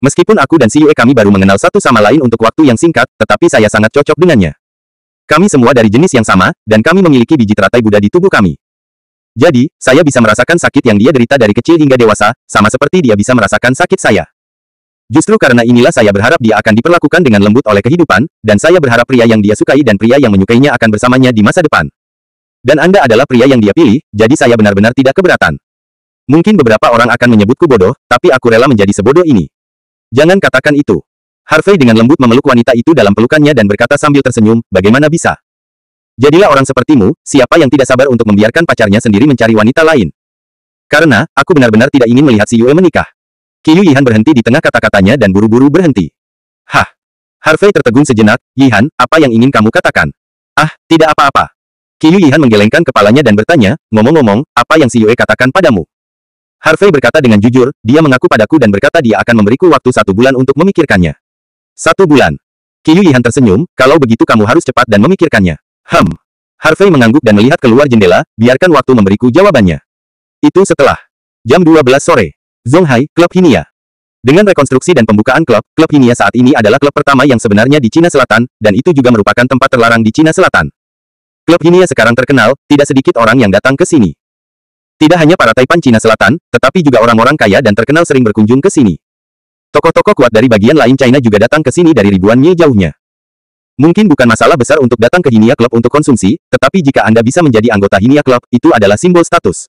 Meskipun aku dan Si Yue kami baru mengenal satu sama lain untuk waktu yang singkat, tetapi saya sangat cocok dengannya. Kami semua dari jenis yang sama, dan kami memiliki biji teratai Buddha di tubuh kami. Jadi, saya bisa merasakan sakit yang dia derita dari kecil hingga dewasa, sama seperti dia bisa merasakan sakit saya. Justru karena inilah saya berharap dia akan diperlakukan dengan lembut oleh kehidupan, dan saya berharap pria yang dia sukai dan pria yang menyukainya akan bersamanya di masa depan. Dan Anda adalah pria yang dia pilih, jadi saya benar-benar tidak keberatan. Mungkin beberapa orang akan menyebutku bodoh, tapi aku rela menjadi sebodoh ini. Jangan katakan itu. Harvey dengan lembut memeluk wanita itu dalam pelukannya dan berkata sambil tersenyum, bagaimana bisa? Jadilah orang sepertimu, siapa yang tidak sabar untuk membiarkan pacarnya sendiri mencari wanita lain. Karena, aku benar-benar tidak ingin melihat Si Yue menikah. Qiu Yihan berhenti di tengah kata-katanya dan buru-buru berhenti. Hah? Harvey tertegun sejenak, Yihan, apa yang ingin kamu katakan? Ah, tidak apa-apa. Qiu Yihan menggelengkan kepalanya dan bertanya, ngomong-ngomong, apa yang Si Yue katakan padamu? Harvey berkata dengan jujur, dia mengaku padaku dan berkata dia akan memberiku waktu 1 bulan untuk memikirkannya. 1 bulan. Qiu Yihan tersenyum, kalau begitu kamu harus cepat dan memikirkannya. Harvey mengangguk dan melihat keluar jendela, biarkan waktu memberiku jawabannya. Itu setelah jam 12 sore. Zhonghai, Klub Hinia. Dengan rekonstruksi dan pembukaan klub Hinia saat ini adalah klub pertama yang sebenarnya di Cina Selatan, dan itu juga merupakan tempat terlarang di Cina Selatan. Klub Hinia sekarang terkenal, tidak sedikit orang yang datang ke sini. Tidak hanya para taipan Cina Selatan, tetapi juga orang-orang kaya dan terkenal sering berkunjung ke sini. Tokoh-tokoh kuat dari bagian lain China juga datang ke sini dari ribuan mil jauhnya. Mungkin bukan masalah besar untuk datang ke Hinia Club untuk konsumsi, tetapi jika Anda bisa menjadi anggota Hinia Club, itu adalah simbol status.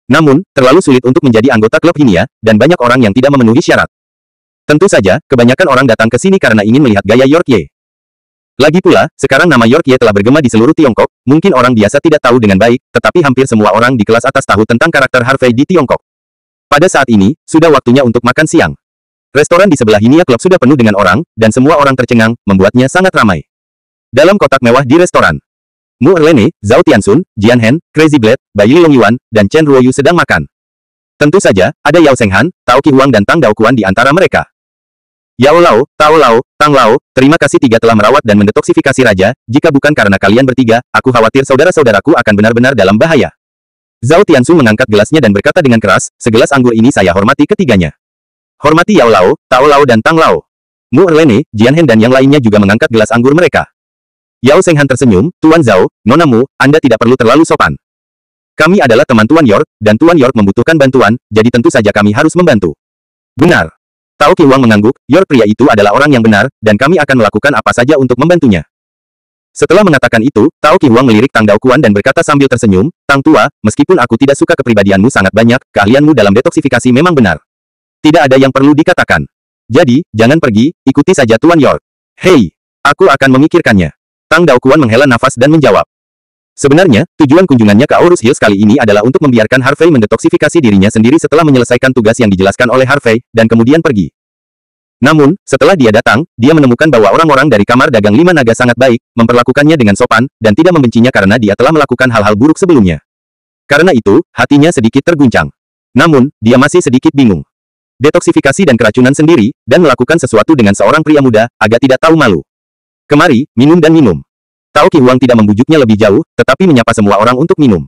Namun, terlalu sulit untuk menjadi anggota klub Hinia, dan banyak orang yang tidak memenuhi syarat. Tentu saja, kebanyakan orang datang ke sini karena ingin melihat gaya Yorkie. Lagi pula, sekarang nama Yorkie telah bergema di seluruh Tiongkok, mungkin orang biasa tidak tahu dengan baik, tetapi hampir semua orang di kelas atas tahu tentang karakter Harvey di Tiongkok. Pada saat ini, sudah waktunya untuk makan siang. Restoran di sebelah Hinia Club sudah penuh dengan orang, dan semua orang tercengang, membuatnya sangat ramai. Dalam kotak mewah di restoran, Mu Erlene, Zhao Tianxun, Jian Hen, Crazy Blade, Bai Long Yuan, dan Chen Ruoyu sedang makan. Tentu saja, ada Yao Shenghan, Tao Qihuang dan Tang Daokuan di antara mereka. Yao Lao, Tao Lao, Tang Lao, terima kasih tiga telah merawat dan mendetoksifikasi raja, jika bukan karena kalian bertiga, aku khawatir saudara-saudaraku akan benar-benar dalam bahaya. Zhao Tianxun mengangkat gelasnya dan berkata dengan keras, segelas anggur ini saya hormati ketiganya. Hormati Yao Lao, Tao Lao dan Tang Lao. Mu Erlene, Jian Hen dan yang lainnya juga mengangkat gelas anggur mereka. Yao Shenghan tersenyum, Tuan Zhao, Nona Mu, Anda tidak perlu terlalu sopan. Kami adalah teman Tuan York, dan Tuan York membutuhkan bantuan, jadi tentu saja kami harus membantu. Benar. Tao Qi Wang mengangguk, Yor pria itu adalah orang yang benar, dan kami akan melakukan apa saja untuk membantunya. Setelah mengatakan itu, Tao Qi Wang melirik Tang Daokuan dan berkata sambil tersenyum, Tang Tua, meskipun aku tidak suka kepribadianmu sangat banyak, keahlianmu dalam detoksifikasi memang benar. Tidak ada yang perlu dikatakan. Jadi, jangan pergi, ikuti saja Tuan Yor. Hei, aku akan memikirkannya. Tang Daokuan menghela nafas dan menjawab. Sebenarnya, tujuan kunjungannya ke Aurus Hills kali ini adalah untuk membiarkan Harvey mendetoksifikasi dirinya sendiri setelah menyelesaikan tugas yang dijelaskan oleh Harvey, dan kemudian pergi. Namun, setelah dia datang, dia menemukan bahwa orang-orang dari Kamar Dagang Lima Naga sangat baik, memperlakukannya dengan sopan, dan tidak membencinya karena dia telah melakukan hal-hal buruk sebelumnya. Karena itu, hatinya sedikit terguncang. Namun, dia masih sedikit bingung. Detoksifikasi dan keracunan sendiri, dan melakukan sesuatu dengan seorang pria muda, agak tidak tahu malu. Kemari, minum dan minum. Tao Qi Wang tidak membujuknya lebih jauh, tetapi menyapa semua orang untuk minum.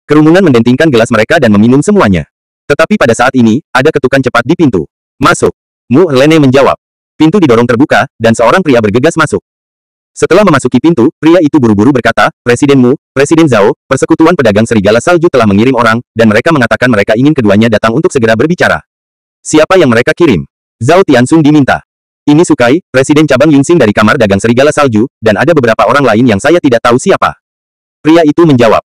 Kerumunan mendentingkan gelas mereka dan meminum semuanya. Tetapi pada saat ini, ada ketukan cepat di pintu. Masuk. Mu Erlene menjawab. Pintu didorong terbuka, dan seorang pria bergegas masuk. Setelah memasuki pintu, pria itu buru-buru berkata, Presiden Mu, Presiden Zhao, Persekutuan Pedagang Serigala Salju telah mengirim orang, dan mereka mengatakan mereka ingin keduanya datang untuk segera berbicara. Siapa yang mereka kirim? Zhao Tianxun diminta. Ini Sukai, Presiden Cabang Yunxing dari Kamar Dagang Serigala Salju, dan ada beberapa orang lain yang saya tidak tahu siapa. Pria itu menjawab.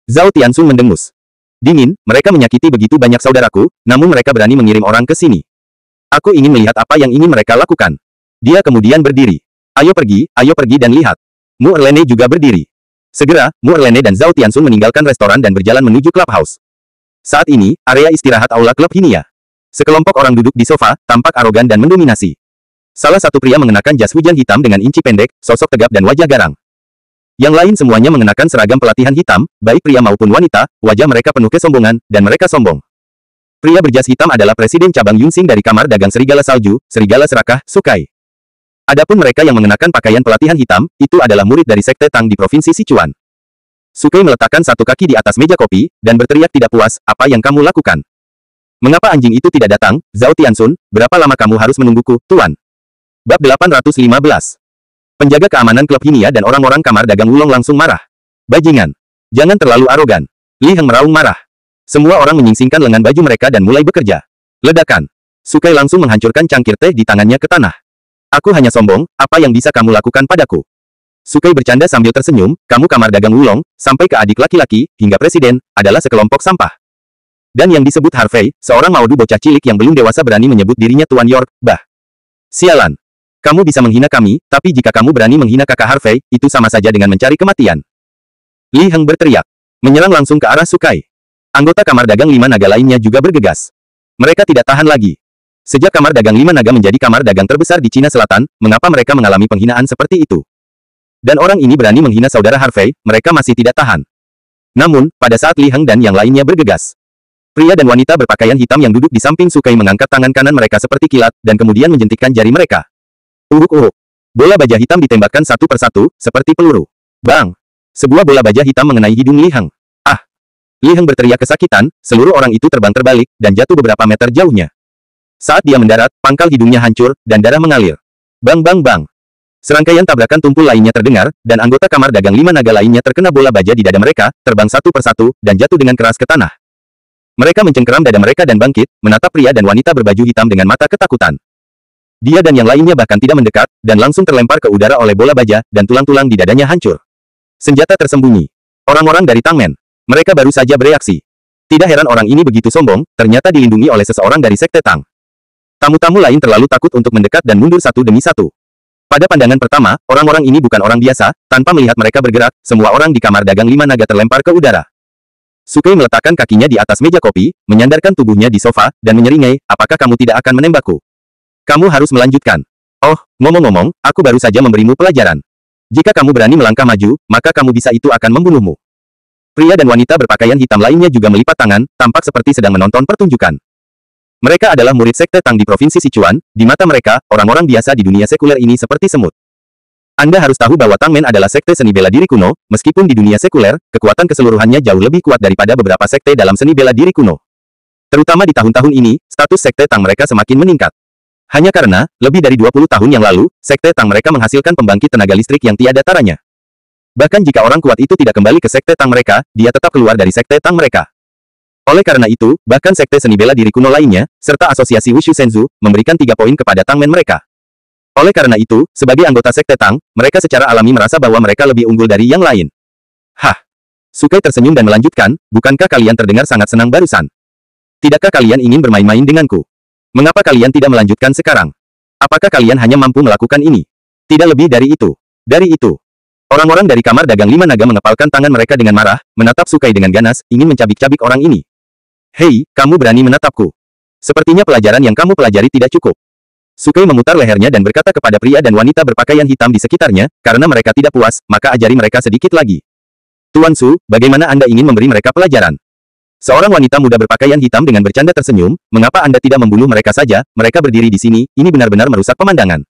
Zhao Tianxun mendengus. Dingin, mereka menyakiti begitu banyak saudaraku, namun mereka berani mengirim orang ke sini. Aku ingin melihat apa yang ingin mereka lakukan. Dia kemudian berdiri. Ayo pergi dan lihat. Mu Erlene juga berdiri. Segera, Mu Erlene dan Zhao Tianxun meninggalkan restoran dan berjalan menuju clubhouse. Saat ini, area istirahat aula klub Hinia. Sekelompok orang duduk di sofa, tampak arogan dan mendominasi. Salah satu pria mengenakan jas hujan hitam dengan inci pendek, sosok tegap dan wajah garang. Yang lain semuanya mengenakan seragam pelatihan hitam, baik pria maupun wanita, wajah mereka penuh kesombongan, dan mereka sombong. Pria berjas hitam adalah Presiden Cabang Yunxing dari Kamar Dagang Serigala Salju, Serigala Serakah, Sukai. Adapun mereka yang mengenakan pakaian pelatihan hitam, itu adalah murid dari Sekte Tang di Provinsi Sichuan. Sukai meletakkan satu kaki di atas meja kopi, dan berteriak tidak puas, apa yang kamu lakukan? Mengapa anjing itu tidak datang? Zhao Tianxun, berapa lama kamu harus menungguku, Tuan? Bab 815. Penjaga keamanan klub Hinia dan orang-orang Kamar Dagang Wulong langsung marah. Bajingan. Jangan terlalu arogan. Li Heng meraung marah. Semua orang menyingsingkan lengan baju mereka dan mulai bekerja. Ledakan. Sukai langsung menghancurkan cangkir teh di tangannya ke tanah. Aku hanya sombong, apa yang bisa kamu lakukan padaku? Sukai bercanda sambil tersenyum, kamu Kamar Dagang Wulong, sampai ke adik laki-laki, hingga presiden, adalah sekelompok sampah. Dan yang disebut Harvey, seorang maudu bocah cilik yang belum dewasa berani menyebut dirinya Tuan York, bah. Sialan. Kamu bisa menghina kami, tapi jika kamu berani menghina kakak Harvey, itu sama saja dengan mencari kematian. Li Heng berteriak. Menyerang langsung ke arah Sukai. Anggota Kamar Dagang Lima Naga lainnya juga bergegas. Mereka tidak tahan lagi. Sejak Kamar Dagang Lima Naga menjadi kamar dagang terbesar di Cina Selatan, mengapa mereka mengalami penghinaan seperti itu? Dan orang ini berani menghina saudara Harvey, mereka masih tidak tahan. Namun, pada saat Li Heng dan yang lainnya bergegas, pria dan wanita berpakaian hitam yang duduk di samping Sukai mengangkat tangan kanan mereka seperti kilat, dan kemudian menjentikkan jari mereka. Uhuk-uhuk. Bola baja hitam ditembakkan satu persatu, seperti peluru. Bang! Sebuah bola baja hitam mengenai hidung Li Heng. Li Heng berteriak kesakitan, seluruh orang itu terbang terbalik, dan jatuh beberapa meter jauhnya. Saat dia mendarat, pangkal hidungnya hancur, dan darah mengalir. Bang bang bang. Serangkaian tabrakan tumpul lainnya terdengar, dan anggota Kamar Dagang Lima Naga lainnya terkena bola baja di dada mereka, terbang satu persatu, dan jatuh dengan keras ke tanah. Mereka mencengkeram dada mereka dan bangkit, menatap pria dan wanita berbaju hitam dengan mata ketakutan. Dia dan yang lainnya bahkan tidak mendekat, dan langsung terlempar ke udara oleh bola baja, dan tulang-tulang di dadanya hancur. Senjata tersembunyi. Orang-orang dari Tangmen. Mereka baru saja bereaksi. Tidak heran orang ini begitu sombong, ternyata dilindungi oleh seseorang dari Sekte Tang. Tamu-tamu lain terlalu takut untuk mendekat dan mundur satu demi satu. Pada pandangan pertama, orang-orang ini bukan orang biasa, tanpa melihat mereka bergerak, semua orang di Kamar Dagang Lima Naga terlempar ke udara. Sukai meletakkan kakinya di atas meja kopi, menyandarkan tubuhnya di sofa, dan menyeringai, apakah kamu tidak akan menembakku? Kamu harus melanjutkan. Oh, ngomong-ngomong, aku baru saja memberimu pelajaran. Jika kamu berani melangkah maju, maka kamu bisa itu akan membunuhmu. Pria dan wanita berpakaian hitam lainnya juga melipat tangan, tampak seperti sedang menonton pertunjukan. Mereka adalah murid Sekte Tang di Provinsi Sichuan, di mata mereka, orang-orang biasa di dunia sekuler ini seperti semut. Anda harus tahu bahwa Tangmen adalah sekte seni bela diri kuno, meskipun di dunia sekuler, kekuatan keseluruhannya jauh lebih kuat daripada beberapa sekte dalam seni bela diri kuno. Terutama di tahun-tahun ini, status Sekte Tang mereka semakin meningkat. Hanya karena, lebih dari 20 tahun yang lalu, Sekte Tang mereka menghasilkan pembangkit tenaga listrik yang tiada taranya. Bahkan jika orang kuat itu tidak kembali ke Sekte Tang mereka, dia tetap keluar dari Sekte Tang mereka. Oleh karena itu, bahkan sekte seni bela diri kuno lainnya, serta asosiasi Wushu Senzu, memberikan 3 poin kepada Tangmen mereka. Oleh karena itu, sebagai anggota sekte Tang, mereka secara alami merasa bahwa mereka lebih unggul dari yang lain. Hah! Sukai tersenyum dan melanjutkan, bukankah kalian terdengar sangat senang barusan? Tidakkah kalian ingin bermain-main denganku? Mengapa kalian tidak melanjutkan sekarang? Apakah kalian hanya mampu melakukan ini? Tidak lebih dari itu. Dari itu. Orang-orang dari kamar dagang 5 naga mengepalkan tangan mereka dengan marah, menatap Sukai dengan ganas, ingin mencabik-cabik orang ini. Hei, kamu berani menatapku. Sepertinya pelajaran yang kamu pelajari tidak cukup. Sukai memutar lehernya dan berkata kepada pria dan wanita berpakaian hitam di sekitarnya, karena mereka tidak puas, maka ajari mereka sedikit lagi. Tuan Su, bagaimana Anda ingin memberi mereka pelajaran? Seorang wanita muda berpakaian hitam dengan bercanda tersenyum, mengapa Anda tidak membunuh mereka saja, mereka berdiri di sini, ini benar-benar merusak pemandangan.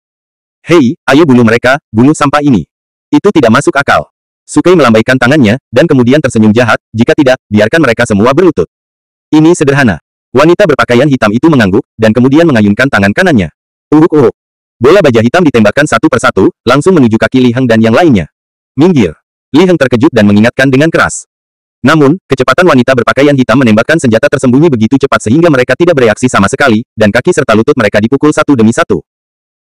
Hei, ayo bunuh mereka, bunuh sampah ini. Itu tidak masuk akal. Sukai melambaikan tangannya, dan kemudian tersenyum jahat, jika tidak, biarkan mereka semua berlutut. Ini sederhana. Wanita berpakaian hitam itu mengangguk, dan kemudian mengayunkan tangan kanannya. Uhuk-uhuk. Bola baja hitam ditembakkan satu persatu, langsung menuju kaki Li Heng dan yang lainnya. Minggir. Li Heng terkejut dan mengingatkan dengan keras. Namun, kecepatan wanita berpakaian hitam menembakkan senjata tersembunyi begitu cepat sehingga mereka tidak bereaksi sama sekali, dan kaki serta lutut mereka dipukul satu demi satu.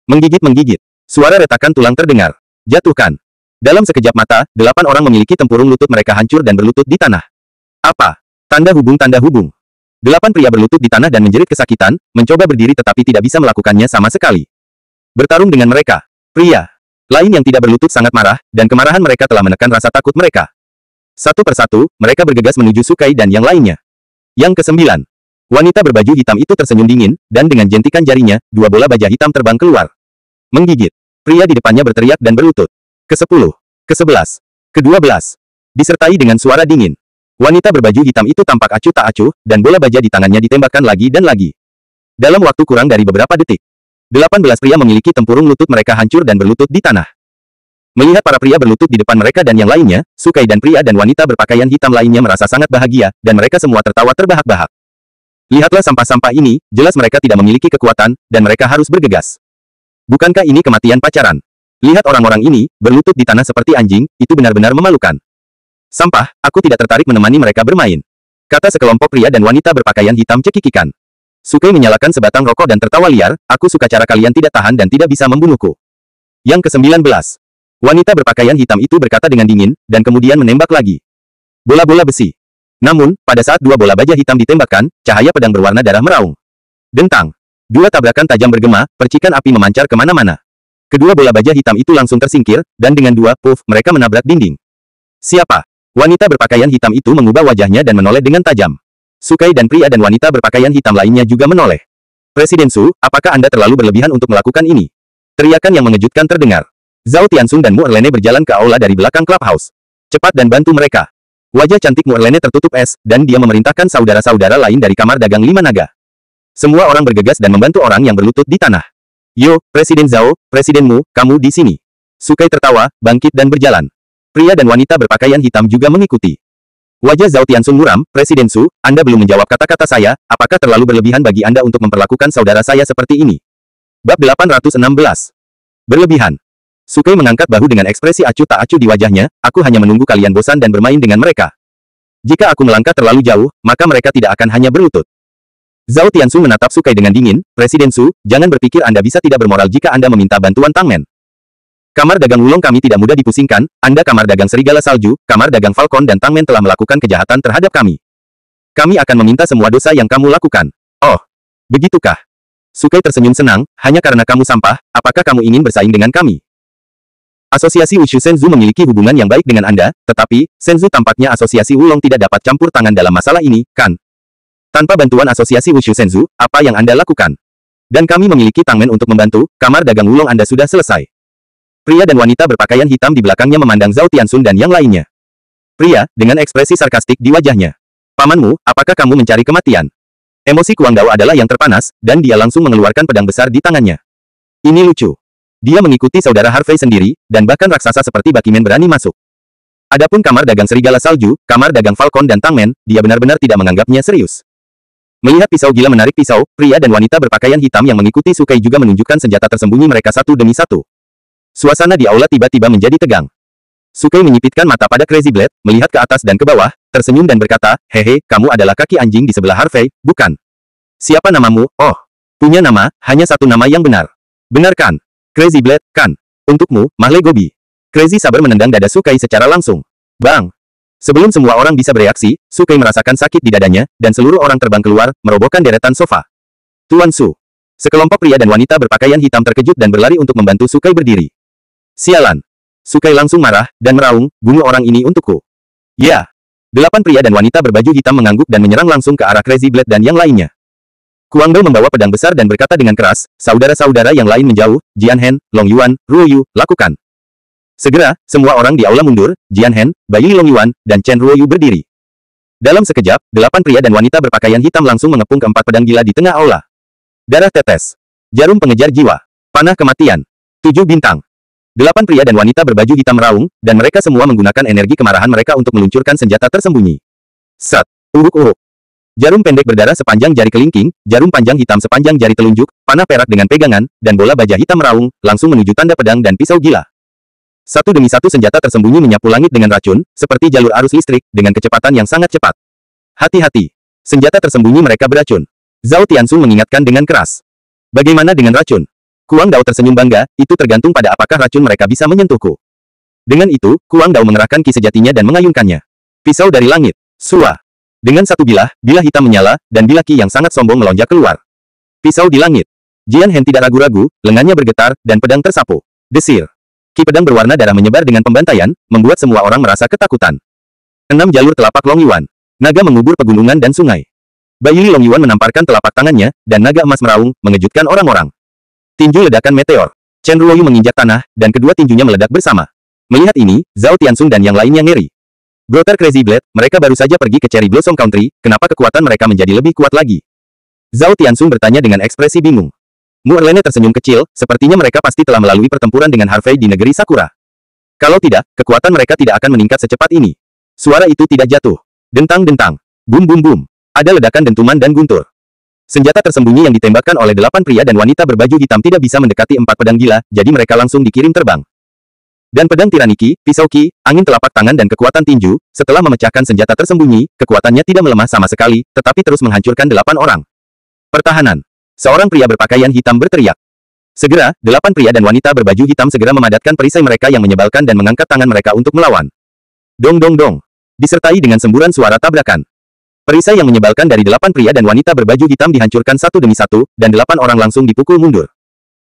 Menggigit-menggigit. Suara retakan tulang terdengar. Jatuhkan. Dalam sekejap mata, 8 orang memiliki tempurung lutut mereka hancur dan berlutut di tanah. Apa? Tanda hubung. 8 pria berlutut di tanah dan menjerit kesakitan, mencoba berdiri tetapi tidak bisa melakukannya sama sekali. Bertarung dengan mereka. Pria lain yang tidak berlutut sangat marah, dan kemarahan mereka telah menekan rasa takut mereka. Satu persatu, mereka bergegas menuju Sukai dan yang lainnya. Yang ke-9. Wanita berbaju hitam itu tersenyum dingin, dan dengan jentikan jarinya, 2 bola baja hitam terbang keluar. Menggigit. Pria di depannya berteriak dan berlutut. Ke-10. Ke-11. Ke-12. Disertai dengan suara dingin. Wanita berbaju hitam itu tampak acuh tak acuh, dan bola baja di tangannya ditembakkan lagi dan lagi. Dalam waktu kurang dari beberapa detik, 18 pria memiliki tempurung lutut mereka hancur dan berlutut di tanah. Melihat para pria berlutut di depan mereka dan yang lainnya, Sukai dan pria dan wanita berpakaian hitam lainnya merasa sangat bahagia, dan mereka semua tertawa terbahak-bahak. Lihatlah sampah-sampah ini, jelas mereka tidak memiliki kekuatan, dan mereka harus bergegas. Bukankah ini kematian pacaran? Lihat orang-orang ini, berlutut di tanah seperti anjing, itu benar-benar memalukan. Sampah, aku tidak tertarik menemani mereka bermain. Kata sekelompok pria dan wanita berpakaian hitam cekikikan. Sukai menyalakan sebatang rokok dan tertawa liar, aku suka cara kalian tidak tahan dan tidak bisa membunuhku. Yang ke-19. Wanita berpakaian hitam itu berkata dengan dingin, dan kemudian menembak lagi. Bola-bola besi. Namun, pada saat 2 bola baja hitam ditembakkan, cahaya pedang berwarna darah meraung. Dentang. 2 tabrakan tajam bergema, percikan api memancar kemana-mana. Kedua bola baja hitam itu langsung tersingkir, dan dengan 2 puff, mereka menabrak dinding. Siapa? Wanita berpakaian hitam itu mengubah wajahnya dan menoleh dengan tajam. Sukai dan pria dan wanita berpakaian hitam lainnya juga menoleh. Presiden Su, apakah Anda terlalu berlebihan untuk melakukan ini? Teriakan yang mengejutkan terdengar. Zhao Tianxun dan Mu Erlene berjalan ke aula dari belakang clubhouse. Cepat dan bantu mereka. Wajah cantik Mu Erlene tertutup es, dan dia memerintahkan saudara-saudara lain dari kamar dagang 5 naga. Semua orang bergegas dan membantu orang yang berlutut di tanah. Yo, Presiden Zhao, Presiden Mu, kamu di sini. Sukai tertawa, bangkit dan berjalan. Pria dan wanita berpakaian hitam juga mengikuti. Wajah Zhao Tianxun muram, Presiden Su, Anda belum menjawab kata-kata saya, apakah terlalu berlebihan bagi Anda untuk memperlakukan saudara saya seperti ini? Bab 816. Berlebihan. Sukai mengangkat bahu dengan ekspresi acuh tak acuh di wajahnya, aku hanya menunggu kalian bosan dan bermain dengan mereka. Jika aku melangkah terlalu jauh, maka mereka tidak akan hanya berlutut. Zhao Tianxun menatap Sukai dengan dingin, Presiden Su, jangan berpikir Anda bisa tidak bermoral jika Anda meminta bantuan Tangmen. Kamar dagang Wulong kami tidak mudah dipusingkan, Anda kamar dagang Serigala Salju, kamar dagang Falcon dan Tangmen telah melakukan kejahatan terhadap kami. Kami akan meminta semua dosa yang kamu lakukan. Oh, begitukah? Sukai tersenyum senang, hanya karena kamu sampah, apakah kamu ingin bersaing dengan kami? Asosiasi Wushu Senzu memiliki hubungan yang baik dengan Anda, tetapi, Senzu tampaknya asosiasi Wulong tidak dapat campur tangan dalam masalah ini, kan? Tanpa bantuan asosiasi Wushu Senzu, apa yang Anda lakukan? Dan kami memiliki Tangmen untuk membantu, kamar dagang Wulong Anda sudah selesai. Pria dan wanita berpakaian hitam di belakangnya memandang Zhao Tianxun dan yang lainnya. Pria, dengan ekspresi sarkastik di wajahnya. Pamanmu, apakah kamu mencari kematian? Emosi Kuang Dao adalah yang terpanas, dan dia langsung mengeluarkan pedang besar di tangannya. Ini lucu. Dia mengikuti saudara Harvey sendiri, dan bahkan raksasa seperti Bakimen berani masuk. Adapun kamar dagang Serigala Salju, kamar dagang Falcon dan Tangmen, dia benar-benar tidak menganggapnya serius. Melihat pisau gila menarik pisau, pria dan wanita berpakaian hitam yang mengikuti Sukai juga menunjukkan senjata tersembunyi mereka satu demi satu. Suasana di aula tiba-tiba menjadi tegang. Sukai menyipitkan mata pada Crazy Blade, melihat ke atas dan ke bawah, tersenyum dan berkata, "Hehe, kamu adalah kaki anjing di sebelah Harvey, bukan? Siapa namamu? Oh, punya nama, hanya satu nama yang benar. Benar kan? Crazy Blade, kan? Untukmu, Mahle Gobi." Crazy Saber menendang dada Sukai secara langsung. Bang! Sebelum semua orang bisa bereaksi, Sukai merasakan sakit di dadanya, dan seluruh orang terbang keluar, merobohkan deretan sofa. Tuan Su. Sekelompok pria dan wanita berpakaian hitam terkejut dan berlari untuk membantu Sukai berdiri. Sialan! Sukai langsung marah, dan meraung, "Bunuh orang ini untukku." Ya! 8 pria dan wanita berbaju hitam mengangguk dan menyerang langsung ke arah Crazy Blade dan yang lainnya. Kuang Dao membawa pedang besar dan berkata dengan keras, "Saudara-saudara yang lain menjauh, Jian Hen, Long Yuan, Ruo Yu, lakukan." Segera, semua orang di aula mundur, Jian Hen, Bai Li Long Yuan, dan Chen Ruo Yu berdiri. Dalam sekejap, 8 pria dan wanita berpakaian hitam langsung mengepung keempat pedang gila di tengah aula. Darah tetes. Jarum pengejar jiwa. Panah kematian. 7 bintang. 8 pria dan wanita berbaju hitam meraung, dan mereka semua menggunakan energi kemarahan mereka untuk meluncurkan senjata tersembunyi. Set. Uruk-uruk. Jarum pendek berdarah sepanjang jari kelingking, jarum panjang hitam sepanjang jari telunjuk, panah perak dengan pegangan, dan bola baja hitam meraung, langsung menuju tanda pedang dan pisau gila. Satu demi satu senjata tersembunyi menyapu langit dengan racun, seperti jalur arus listrik, dengan kecepatan yang sangat cepat. Hati-hati. Senjata tersembunyi mereka beracun. Zhao Tianxun mengingatkan dengan keras. Bagaimana dengan racun? Kuang Dao tersenyum bangga, itu tergantung pada apakah racun mereka bisa menyentuhku. Dengan itu, Kuang Dao mengerahkan ki sejatinya dan mengayunkannya. Pisau dari langit. Sua. Dengan satu bilah hitam menyala, dan bilah ki yang sangat sombong melonjak keluar. Pisau di langit. Jian Hen tidak ragu-ragu, lengannya bergetar, dan pedang tersapu. Desir. Ki pedang berwarna darah menyebar dengan pembantaian, membuat semua orang merasa ketakutan. 6 jalur telapak Long Yuan. Naga mengubur pegunungan dan sungai. Bai Li Long Yuan menamparkan telapak tangannya, dan naga emas meraung, mengejutkan orang-orang. Tinju ledakan meteor. Chen Ruoyu menginjak tanah, dan kedua tinjunya meledak bersama. Melihat ini, Zhao Tianxun dan yang lainnya ngeri. Brother Crazy Blade, mereka baru saja pergi ke Cherry Blossom Country, kenapa kekuatan mereka menjadi lebih kuat lagi? Zhao Tianxun bertanya dengan ekspresi bingung. Mu Erlene tersenyum kecil, sepertinya mereka pasti telah melalui pertempuran dengan Harvey di negeri Sakura. Kalau tidak, kekuatan mereka tidak akan meningkat secepat ini. Suara itu tidak jatuh. Dentang-dentang. Bum-bum-bum. Ada ledakan dentuman dan guntur. Senjata tersembunyi yang ditembakkan oleh 8 pria dan wanita berbaju hitam tidak bisa mendekati 4 pedang gila, jadi mereka langsung dikirim terbang. Dan pedang tiraniki, pisau ki, angin telapak tangan dan kekuatan tinju, setelah memecahkan senjata tersembunyi, kekuatannya tidak melemah sama sekali, tetapi terus menghancurkan 8 orang. Pertahanan. Seorang pria berpakaian hitam berteriak. Segera, 8 pria dan wanita berbaju hitam segera memadatkan perisai mereka yang menyebalkan dan mengangkat tangan mereka untuk melawan. Dong dong dong. Disertai dengan semburan suara tabrakan. Perisai yang menyebalkan dari 8 pria dan wanita berbaju hitam dihancurkan satu demi satu, dan 8 orang langsung dipukul mundur.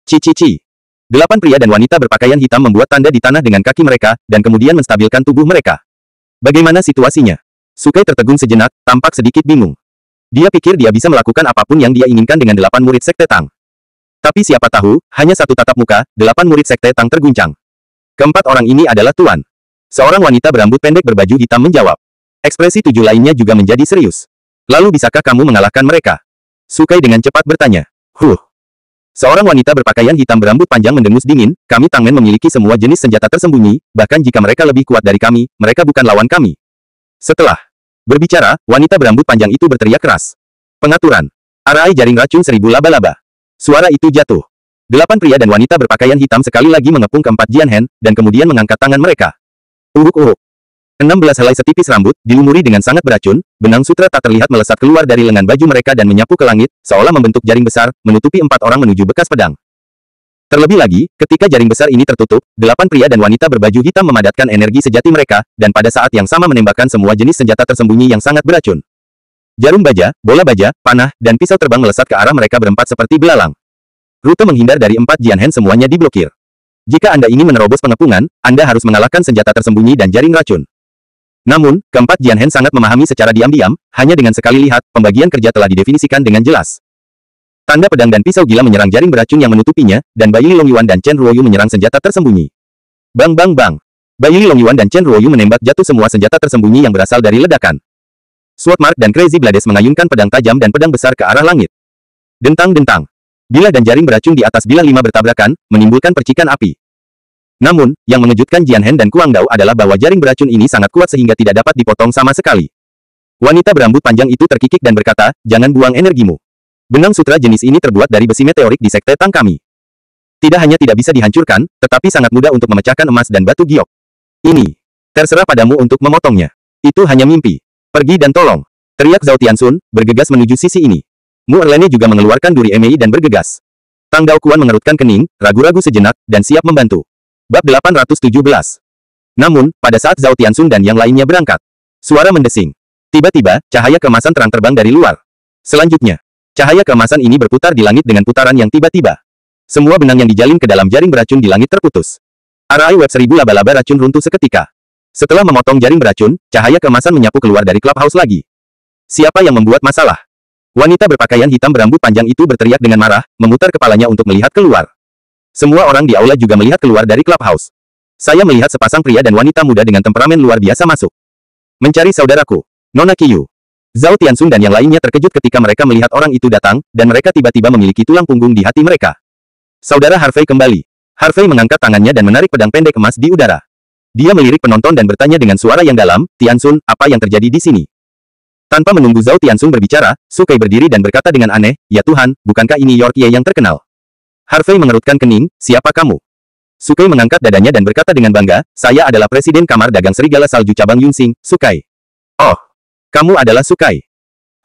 Ci. 8 pria dan wanita berpakaian hitam membuat tanda di tanah dengan kaki mereka, dan kemudian menstabilkan tubuh mereka. Bagaimana situasinya? Sukai tertegun sejenak, tampak sedikit bingung. Dia pikir dia bisa melakukan apapun yang dia inginkan dengan 8 murid Sekte Tang. Tapi siapa tahu, hanya satu tatap muka, 8 murid Sekte Tang terguncang. Keempat orang ini adalah Tuan. Seorang wanita berambut pendek berbaju hitam menjawab. Ekspresi 7 lainnya juga menjadi serius. Lalu bisakah kamu mengalahkan mereka? Sukai dengan cepat bertanya. Seorang wanita berpakaian hitam berambut panjang mendengus dingin, kami Tangmen memiliki semua jenis senjata tersembunyi, bahkan jika mereka lebih kuat dari kami, mereka bukan lawan kami. Setelah berbicara, wanita berambut panjang itu berteriak keras. Pengaturan. Arai jaring racun 1000 laba-laba. Suara itu jatuh. 8 pria dan wanita berpakaian hitam sekali lagi mengepung keempat Jian Hen, dan kemudian mengangkat tangan mereka. Uruk-uruk. 16 helai setipis rambut, dilumuri dengan sangat beracun, benang sutra tak terlihat melesat keluar dari lengan baju mereka dan menyapu ke langit, seolah membentuk jaring besar, menutupi 4 orang menuju bekas pedang. Terlebih lagi, ketika jaring besar ini tertutup, 8 pria dan wanita berbaju hitam memadatkan energi sejati mereka, dan pada saat yang sama menembakkan semua jenis senjata tersembunyi yang sangat beracun. Jarum baja, bola baja, panah, dan pisau terbang melesat ke arah mereka berempat seperti belalang. Rute menghindar dari 4 Jian Hen semuanya diblokir. Jika Anda ingin menerobos pengepungan, Anda harus mengalahkan senjata tersembunyi dan jaring racun. Namun, keempat Jian Hen sangat memahami secara diam-diam, hanya dengan sekali lihat, pembagian kerja telah didefinisikan dengan jelas. Tanda pedang dan pisau gila menyerang jaring beracun yang menutupinya, dan Bai Li Long Yuan dan Chen Ruoyu menyerang senjata tersembunyi. Bang bang bang. Bai Li Long Yuan dan Chen Ruoyu menembak jatuh semua senjata tersembunyi yang berasal dari ledakan. Sword Mark dan Crazy Blades mengayunkan pedang tajam dan pedang besar ke arah langit. Dentang-dentang. Bilah dan jaring beracun di atas bilah 5 bertabrakan, menimbulkan percikan api. Namun, yang mengejutkan Jian Hen dan Kuang Dao adalah bahwa jaring beracun ini sangat kuat sehingga tidak dapat dipotong sama sekali. Wanita berambut panjang itu terkikik dan berkata, jangan buang energimu. Benang sutra jenis ini terbuat dari besi meteorik di Sekte Tang kami. Tidak hanya tidak bisa dihancurkan, tetapi sangat mudah untuk memecahkan emas dan batu giok. Ini. Terserah padamu untuk memotongnya. Itu hanya mimpi. Pergi dan tolong. Teriak Zhao Tianxun, bergegas menuju sisi ini. Mu Erlene juga mengeluarkan duri emei dan bergegas. Tang Dao Kuan mengerutkan kening, ragu-ragu sejenak, dan siap membantu. Bab 817. Namun, pada saat Zhao Tianxun dan yang lainnya berangkat, suara mendesing. Tiba-tiba, cahaya keemasan terang terbang dari luar. Selanjutnya, cahaya keemasan ini berputar di langit dengan putaran yang tiba-tiba. Semua benang yang dijalin ke dalam jaring beracun di langit terputus. Arai web 1000 laba-laba racun runtuh seketika. Setelah memotong jaring beracun, cahaya keemasan menyapu keluar dari clubhouse lagi. Siapa yang membuat masalah? Wanita berpakaian hitam berambut panjang itu berteriak dengan marah, memutar kepalanya untuk melihat keluar. Semua orang di aula juga melihat keluar dari clubhouse. Saya melihat sepasang pria dan wanita muda dengan temperamen luar biasa masuk. Mencari saudaraku, Nona Qiyu. Zhao Tianxun dan yang lainnya terkejut ketika mereka melihat orang itu datang, dan mereka tiba-tiba memiliki tulang punggung di hati mereka. Saudara Harvey kembali. Harvey mengangkat tangannya dan menarik pedang pendek emas di udara. Dia melirik penonton dan bertanya dengan suara yang dalam, Tianxun, apa yang terjadi di sini? Tanpa menunggu Zhao Tianxun berbicara, Su Kai berdiri dan berkata dengan aneh, ya Tuhan, bukankah ini York Ye yang terkenal? Harvey mengerutkan kening, siapa kamu? Su Kai mengangkat dadanya dan berkata dengan bangga, saya adalah Presiden Kamar Dagang Serigala Salju Cabang Yunxing, Su Kai. Oh, kamu adalah Su Kai.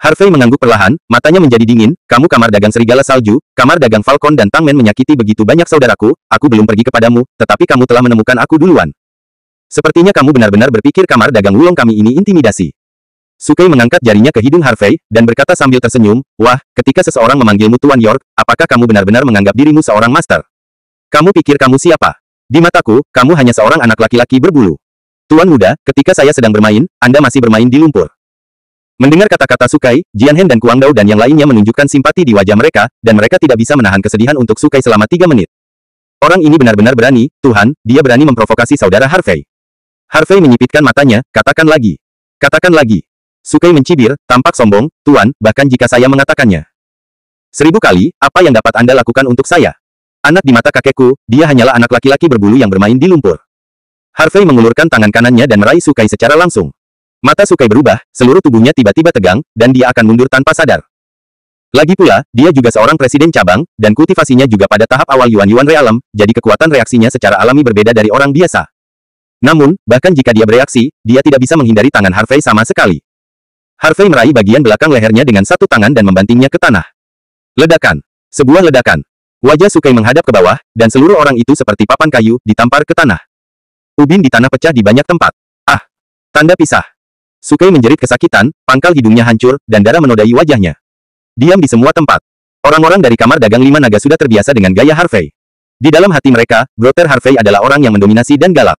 Harvey mengangguk perlahan, matanya menjadi dingin, kamu Kamar Dagang Serigala Salju, Kamar Dagang Falcon dan Tangmen menyakiti begitu banyak saudaraku, aku belum pergi kepadamu, tetapi kamu telah menemukan aku duluan. Sepertinya kamu benar-benar berpikir Kamar Dagang Wulong kami ini intimidasi. Su Kai mengangkat jarinya ke hidung Harvey, dan berkata sambil tersenyum, wah, ketika seseorang memanggilmu Tuan York, apakah kamu benar-benar menganggap dirimu seorang master? Kamu pikir kamu siapa? Di mataku, kamu hanya seorang anak laki-laki berbulu. Tuan muda, ketika saya sedang bermain, Anda masih bermain di lumpur. Mendengar kata-kata Su Kai, Jian Hen dan Kuang Dao dan yang lainnya menunjukkan simpati di wajah mereka, dan mereka tidak bisa menahan kesedihan untuk Su Kai selama 3 menit. Orang ini benar-benar berani, Tuhan, dia berani memprovokasi saudara Harvey. Harvey menyipitkan matanya, katakan lagi. Katakan lagi. Su Kai mencibir, tampak sombong, Tuan, bahkan jika saya mengatakannya 1000 kali, apa yang dapat Anda lakukan untuk saya? Anak di mata kakekku, dia hanyalah anak laki-laki berbulu yang bermain di lumpur. Harvey mengulurkan tangan kanannya dan meraih Su Kai secara langsung. Mata Su Kai berubah, seluruh tubuhnya tiba-tiba tegang, dan dia akan mundur tanpa sadar. Lagi pula, dia juga seorang presiden cabang, dan kultivasinya juga pada tahap awal Yuan Realem, jadi kekuatan reaksinya secara alami berbeda dari orang biasa. Namun, bahkan jika dia bereaksi, dia tidak bisa menghindari tangan Harvey sama sekali. Harvey meraih bagian belakang lehernya dengan satu tangan dan membantingnya ke tanah. Ledakan. Sebuah ledakan. Wajah Su Kai menghadap ke bawah, dan seluruh orang itu seperti papan kayu, ditampar ke tanah. Ubin di tanah pecah di banyak tempat. Ah! Tanda pisah. Su Kai menjerit kesakitan, pangkal hidungnya hancur, dan darah menodai wajahnya. Diam di semua tempat. Orang-orang dari Kamar Dagang 5 Naga sudah terbiasa dengan gaya Harvey. Di dalam hati mereka, Brother Harvey adalah orang yang mendominasi dan galak.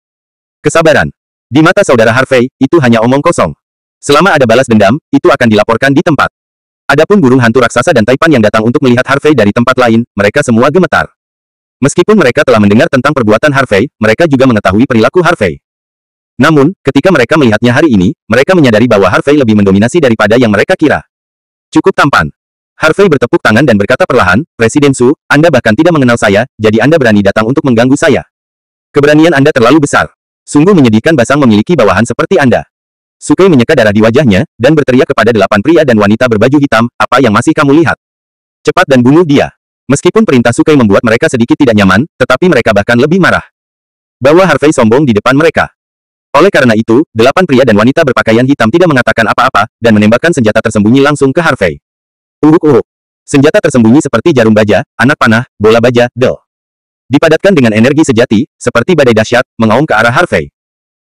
Kesabaran. Di mata saudara Harvey, itu hanya omong kosong. Selama ada balas dendam, itu akan dilaporkan di tempat. Adapun burung hantu raksasa dan taipan yang datang untuk melihat Harvey dari tempat lain, mereka semua gemetar. Meskipun mereka telah mendengar tentang perbuatan Harvey, mereka juga mengetahui perilaku Harvey. Namun, ketika mereka melihatnya hari ini, mereka menyadari bahwa Harvey lebih mendominasi daripada yang mereka kira. Cukup tampan. Harvey bertepuk tangan dan berkata perlahan, Presiden Su, Anda bahkan tidak mengenal saya, jadi Anda berani datang untuk mengganggu saya. Keberanian Anda terlalu besar. Sungguh menyedihkan Basang memiliki bawahan seperti Anda. Su Kai menyeka darah di wajahnya, dan berteriak kepada 8 pria dan wanita berbaju hitam, apa yang masih kamu lihat? Cepat dan bunuh dia. Meskipun perintah Su Kai membuat mereka sedikit tidak nyaman, tetapi mereka bahkan lebih marah. Bawa Harvey sombong di depan mereka. Oleh karena itu, 8 pria dan wanita berpakaian hitam tidak mengatakan apa-apa, dan menembakkan senjata tersembunyi langsung ke Harvey. Uruk-uruk. Senjata tersembunyi seperti jarum baja, anak panah, bola baja, del. Dipadatkan dengan energi sejati, seperti badai dahsyat, mengaum ke arah Harvey.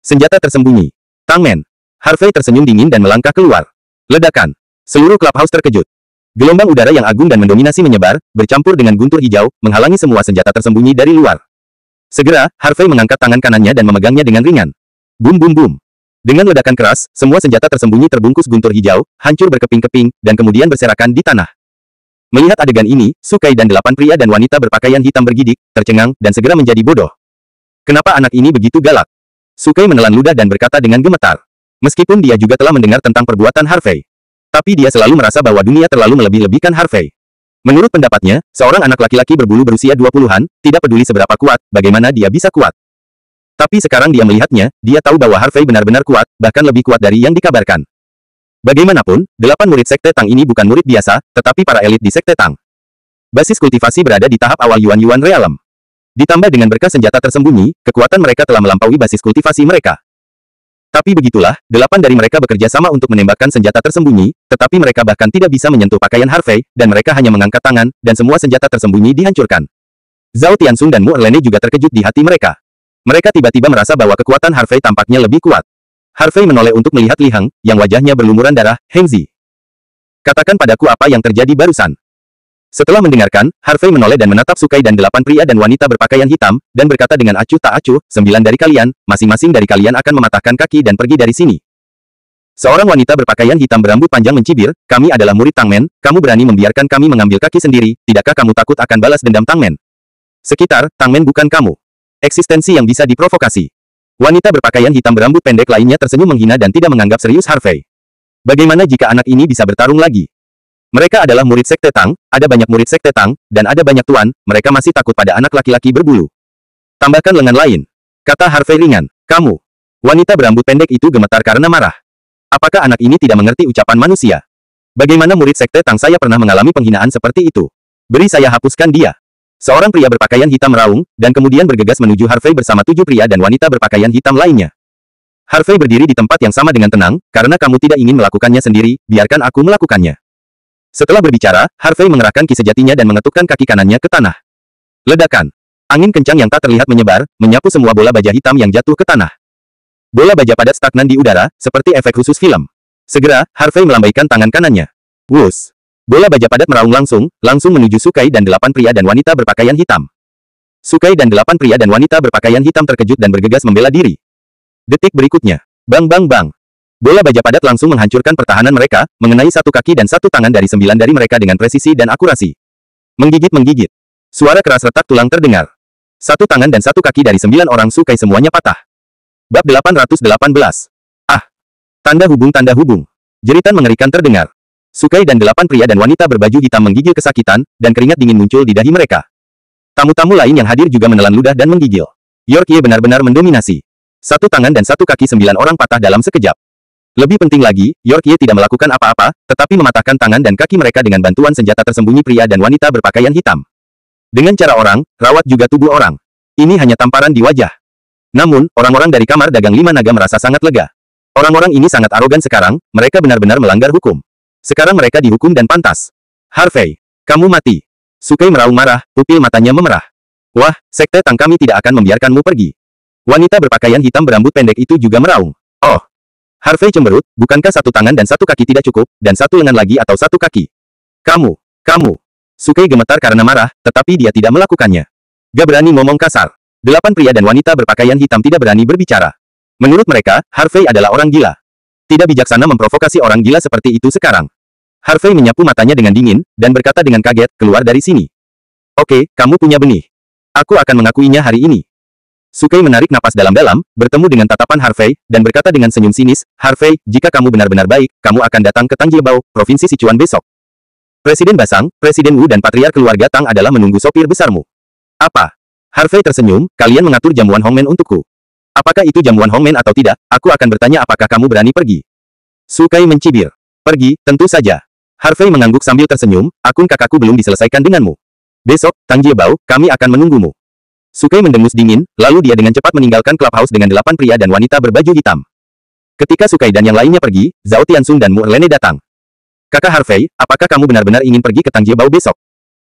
Senjata tersembunyi. Tangmen. Harvey tersenyum dingin dan melangkah keluar. Ledakan. Seluruh clubhouse terkejut. Gelombang udara yang agung dan mendominasi menyebar, bercampur dengan guntur hijau, menghalangi semua senjata tersembunyi dari luar. Segera, Harvey mengangkat tangan kanannya dan memegangnya dengan ringan. Bum bum bum. Dengan ledakan keras, semua senjata tersembunyi terbungkus guntur hijau, hancur berkeping-keping, dan kemudian berserakan di tanah. Melihat adegan ini, Su Kai dan 8 pria dan wanita berpakaian hitam bergidik, tercengang, dan segera menjadi bodoh. Kenapa anak ini begitu galak? Su Kai menelan ludah dan berkata dengan gemetar. Meskipun dia juga telah mendengar tentang perbuatan Harvey. Tapi dia selalu merasa bahwa dunia terlalu melebih-lebihkan Harvey. Menurut pendapatnya, seorang anak laki-laki berbulu berusia 20-an, tidak peduli seberapa kuat, bagaimana dia bisa kuat. Tapi sekarang dia melihatnya, dia tahu bahwa Harvey benar-benar kuat, bahkan lebih kuat dari yang dikabarkan. Bagaimanapun, 8 murid Sekte Tang ini bukan murid biasa, tetapi para elit di Sekte Tang. Basis kultivasi berada di tahap awal Yuan Realem. Ditambah dengan berkah senjata tersembunyi, kekuatan mereka telah melampaui basis kultivasi mereka. Tapi begitulah, 8 dari mereka bekerja sama untuk menembakkan senjata tersembunyi, tetapi mereka bahkan tidak bisa menyentuh pakaian Harvey, dan mereka hanya mengangkat tangan, dan semua senjata tersembunyi dihancurkan. Zhao Tianxun dan Mu Erlene juga terkejut di hati mereka. Mereka tiba-tiba merasa bahwa kekuatan Harvey tampaknya lebih kuat. Harvey menoleh untuk melihat Li Heng, yang wajahnya berlumuran darah. Heng Zi, katakan padaku apa yang terjadi barusan. Setelah mendengarkan, Harvey menoleh dan menatap Sukai dan 8 pria dan wanita berpakaian hitam, dan berkata dengan acuh tak acuh, 9 dari kalian, masing-masing dari kalian akan mematahkan kaki dan pergi dari sini. Seorang wanita berpakaian hitam berambut panjang mencibir, kami adalah murid Tangmen, kamu berani membiarkan kami mengambil kaki sendiri, tidakkah kamu takut akan balas dendam Tangmen? Sekitar, Tangmen bukan kamu. Eksistensi yang bisa diprovokasi. Wanita berpakaian hitam berambut pendek lainnya tersenyum menghina dan tidak menganggap serius Harvey. Bagaimana jika anak ini bisa bertarung lagi? Mereka adalah murid Sekte Tang, ada banyak murid Sekte Tang, dan ada banyak tuan, mereka masih takut pada anak laki-laki berbulu. Tambahkan lengan lain. Kata Harvey ringan, kamu. Wanita berambut pendek itu gemetar karena marah. Apakah anak ini tidak mengerti ucapan manusia? Bagaimana murid Sekte Tang saya pernah mengalami penghinaan seperti itu? Beri saya hapuskan dia. Seorang pria berpakaian hitam meraung, dan kemudian bergegas menuju Harvey bersama 7 pria dan wanita berpakaian hitam lainnya. Harvey berdiri di tempat yang sama dengan tenang, karena kamu tidak ingin melakukannya sendiri, biarkan aku melakukannya. Setelah berbicara, Harvey mengerahkan ki sejatinya dan mengetukkan kaki kanannya ke tanah. Ledakan. Angin kencang yang tak terlihat menyebar, menyapu semua bola baja hitam yang jatuh ke tanah. Bola baja padat stagnan di udara, seperti efek khusus film. Segera, Harvey melambaikan tangan kanannya. Wus. Bola baja padat meraung langsung menuju Sukai dan 8 pria dan wanita berpakaian hitam. Sukai dan 8 pria dan wanita berpakaian hitam terkejut dan bergegas membela diri. Detik berikutnya. Bang bang bang. Bola baja padat langsung menghancurkan pertahanan mereka, mengenai satu kaki dan satu tangan dari 9 dari mereka dengan presisi dan akurasi. Menggigit-menggigit. Suara keras retak tulang terdengar. Satu tangan dan satu kaki dari 9 orang Sukai semuanya patah. Bab 818. Ah! Tanda hubung. Jeritan mengerikan terdengar. Sukai dan 8 pria dan wanita berbaju hitam menggigil kesakitan, dan keringat dingin muncul di dahi mereka. Tamu-tamu lain yang hadir juga menelan ludah dan menggigil. Yorkie benar-benar mendominasi. Satu tangan dan satu kaki 9 orang patah dalam sekejap. Lebih penting lagi, Yorkie tidak melakukan apa-apa, tetapi mematahkan tangan dan kaki mereka dengan bantuan senjata tersembunyi pria dan wanita berpakaian hitam. Dengan cara orang, rawat juga tubuh orang. Ini hanya tamparan di wajah. Namun, orang-orang dari kamar dagang 5 naga merasa sangat lega. Orang-orang ini sangat arogan sekarang, mereka benar-benar melanggar hukum. Sekarang mereka dihukum dan pantas. Harvey, kamu mati. Sukai meraung marah, pupil matanya memerah. Wah, Sekte Tang kami tidak akan membiarkanmu pergi. Wanita berpakaian hitam berambut pendek itu juga meraung. Oh! Harvey cemberut, bukankah satu tangan dan satu kaki tidak cukup, dan satu lengan lagi atau satu kaki? Kamu. Sukai gemetar karena marah, tetapi dia tidak melakukannya. Gak berani ngomong kasar. 8 pria dan wanita berpakaian hitam tidak berani berbicara. Menurut mereka, Harvey adalah orang gila. Tidak bijaksana memprovokasi orang gila seperti itu sekarang. Harvey menyapu matanya dengan dingin, dan berkata dengan kaget, keluar dari sini. Oke, kamu punya benih. Aku akan mengakuinya hari ini. Sukai menarik napas dalam-dalam, bertemu dengan tatapan Harvey, dan berkata dengan senyum sinis, Harvey, jika kamu benar-benar baik, kamu akan datang ke Tangjebao, Provinsi Sichuan besok. Presiden Basang, Presiden Wu dan Patriark keluarga Tang adalah menunggu sopir besarmu. Apa? Harvey tersenyum, kalian mengatur jamuan Hongmen untukku. Apakah itu jamuan Hongmen atau tidak, aku akan bertanya apakah kamu berani pergi. Sukai mencibir. Pergi, tentu saja. Harvey mengangguk sambil tersenyum, akun kakakku belum diselesaikan denganmu. Besok, Tangjebao, kami akan menunggumu. Sukai mendengus dingin, lalu dia dengan cepat meninggalkan clubhouse dengan 8 pria dan wanita berbaju hitam. Ketika Sukai dan yang lainnya pergi, Zhao Tianxun dan Mu Erlene datang. Kakak Harvey, apakah kamu benar-benar ingin pergi ke Tangjebao besok?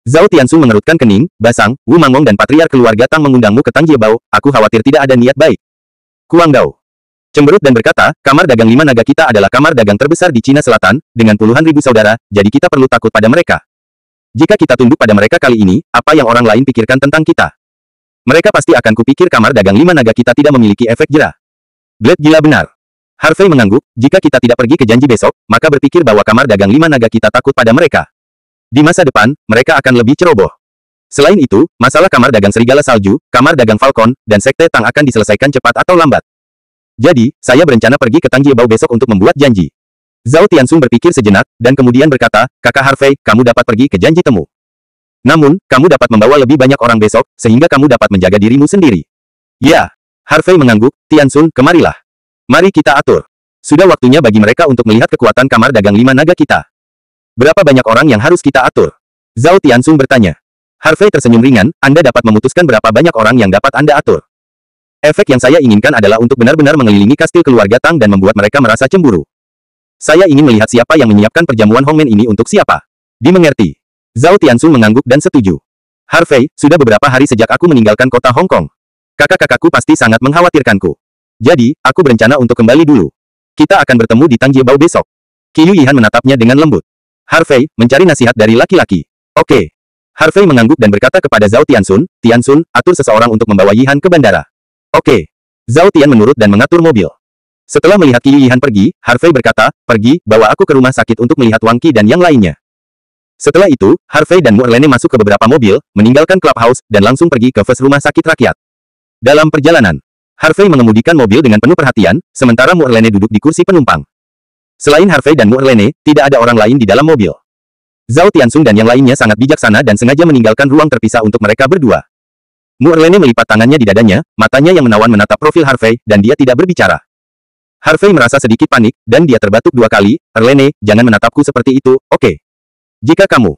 Zhao Tianxun mengerutkan kening, Basang, Wu Mangong dan Patriark keluarga Tang mengundangmu ke Tangjebao, aku khawatir tidak ada niat baik. Kuang Dao cemberut dan berkata, kamar dagang 5 naga kita adalah kamar dagang terbesar di Cina Selatan, dengan puluhan ribu saudara, jadi kita perlu takut pada mereka. Jika kita tunduk pada mereka kali ini, apa yang orang lain pikirkan tentang kita? Mereka pasti akan kupikir kamar dagang 5 naga kita tidak memiliki efek jera. Blade gila benar. Harvey mengangguk, jika kita tidak pergi ke janji besok, maka berpikir bahwa kamar dagang 5 naga kita takut pada mereka. Di masa depan, mereka akan lebih ceroboh. Selain itu, masalah kamar dagang serigala salju, kamar dagang Falcon, dan Sekte Tang akan diselesaikan cepat atau lambat. Jadi, saya berencana pergi ke Tangjebao besok untuk membuat janji. Zhao Tianxun berpikir sejenak, dan kemudian berkata, Kakak Harvey, kamu dapat pergi ke janji temu. Namun, kamu dapat membawa lebih banyak orang besok, sehingga kamu dapat menjaga dirimu sendiri. Ya. Harvey mengangguk, Tianxun, kemarilah. Mari kita atur. Sudah waktunya bagi mereka untuk melihat kekuatan kamar dagang 5 naga kita. Berapa banyak orang yang harus kita atur? Zhao Tianxun bertanya. Harvey tersenyum ringan, Anda dapat memutuskan berapa banyak orang yang dapat Anda atur. Efek yang saya inginkan adalah untuk benar-benar mengelilingi kastil keluarga Tang dan membuat mereka merasa cemburu. Saya ingin melihat siapa yang menyiapkan perjamuan Hongmen ini untuk siapa. Dimengerti. Zhao Tianxun mengangguk dan setuju. Harvey, sudah beberapa hari sejak aku meninggalkan kota Hong Kong. Kakak-kakakku pasti sangat mengkhawatirkanku. Jadi, aku berencana untuk kembali dulu. Kita akan bertemu di Tangjiebao besok. Qiyu Yihan menatapnya dengan lembut. Harvey, mencari nasihat dari laki-laki. Oke. Harvey mengangguk dan berkata kepada Zhao Tianxun, Tianxun, atur seseorang untuk membawa Yihan ke bandara. Oke. Zhao Tian menurut dan mengatur mobil. Setelah melihat Qiyu Yihan pergi, Harvey berkata, pergi, bawa aku ke rumah sakit untuk melihat Wang Qi dan yang lainnya. Setelah itu, Harvey dan Mu Erlene masuk ke beberapa mobil, meninggalkan clubhouse, dan langsung pergi ke first rumah sakit rakyat. Dalam perjalanan, Harvey mengemudikan mobil dengan penuh perhatian, sementara Mu Erlene duduk di kursi penumpang. Selain Harvey dan Mu Erlene, tidak ada orang lain di dalam mobil. Zhao Tianxun dan yang lainnya sangat bijaksana dan sengaja meninggalkan ruang terpisah untuk mereka berdua. Mu Erlene melipat tangannya di dadanya, matanya yang menawan menatap profil Harvey, dan dia tidak berbicara. Harvey merasa sedikit panik, dan dia terbatuk 2 kali, Erlene, jangan menatapku seperti itu, oke? Jika kamu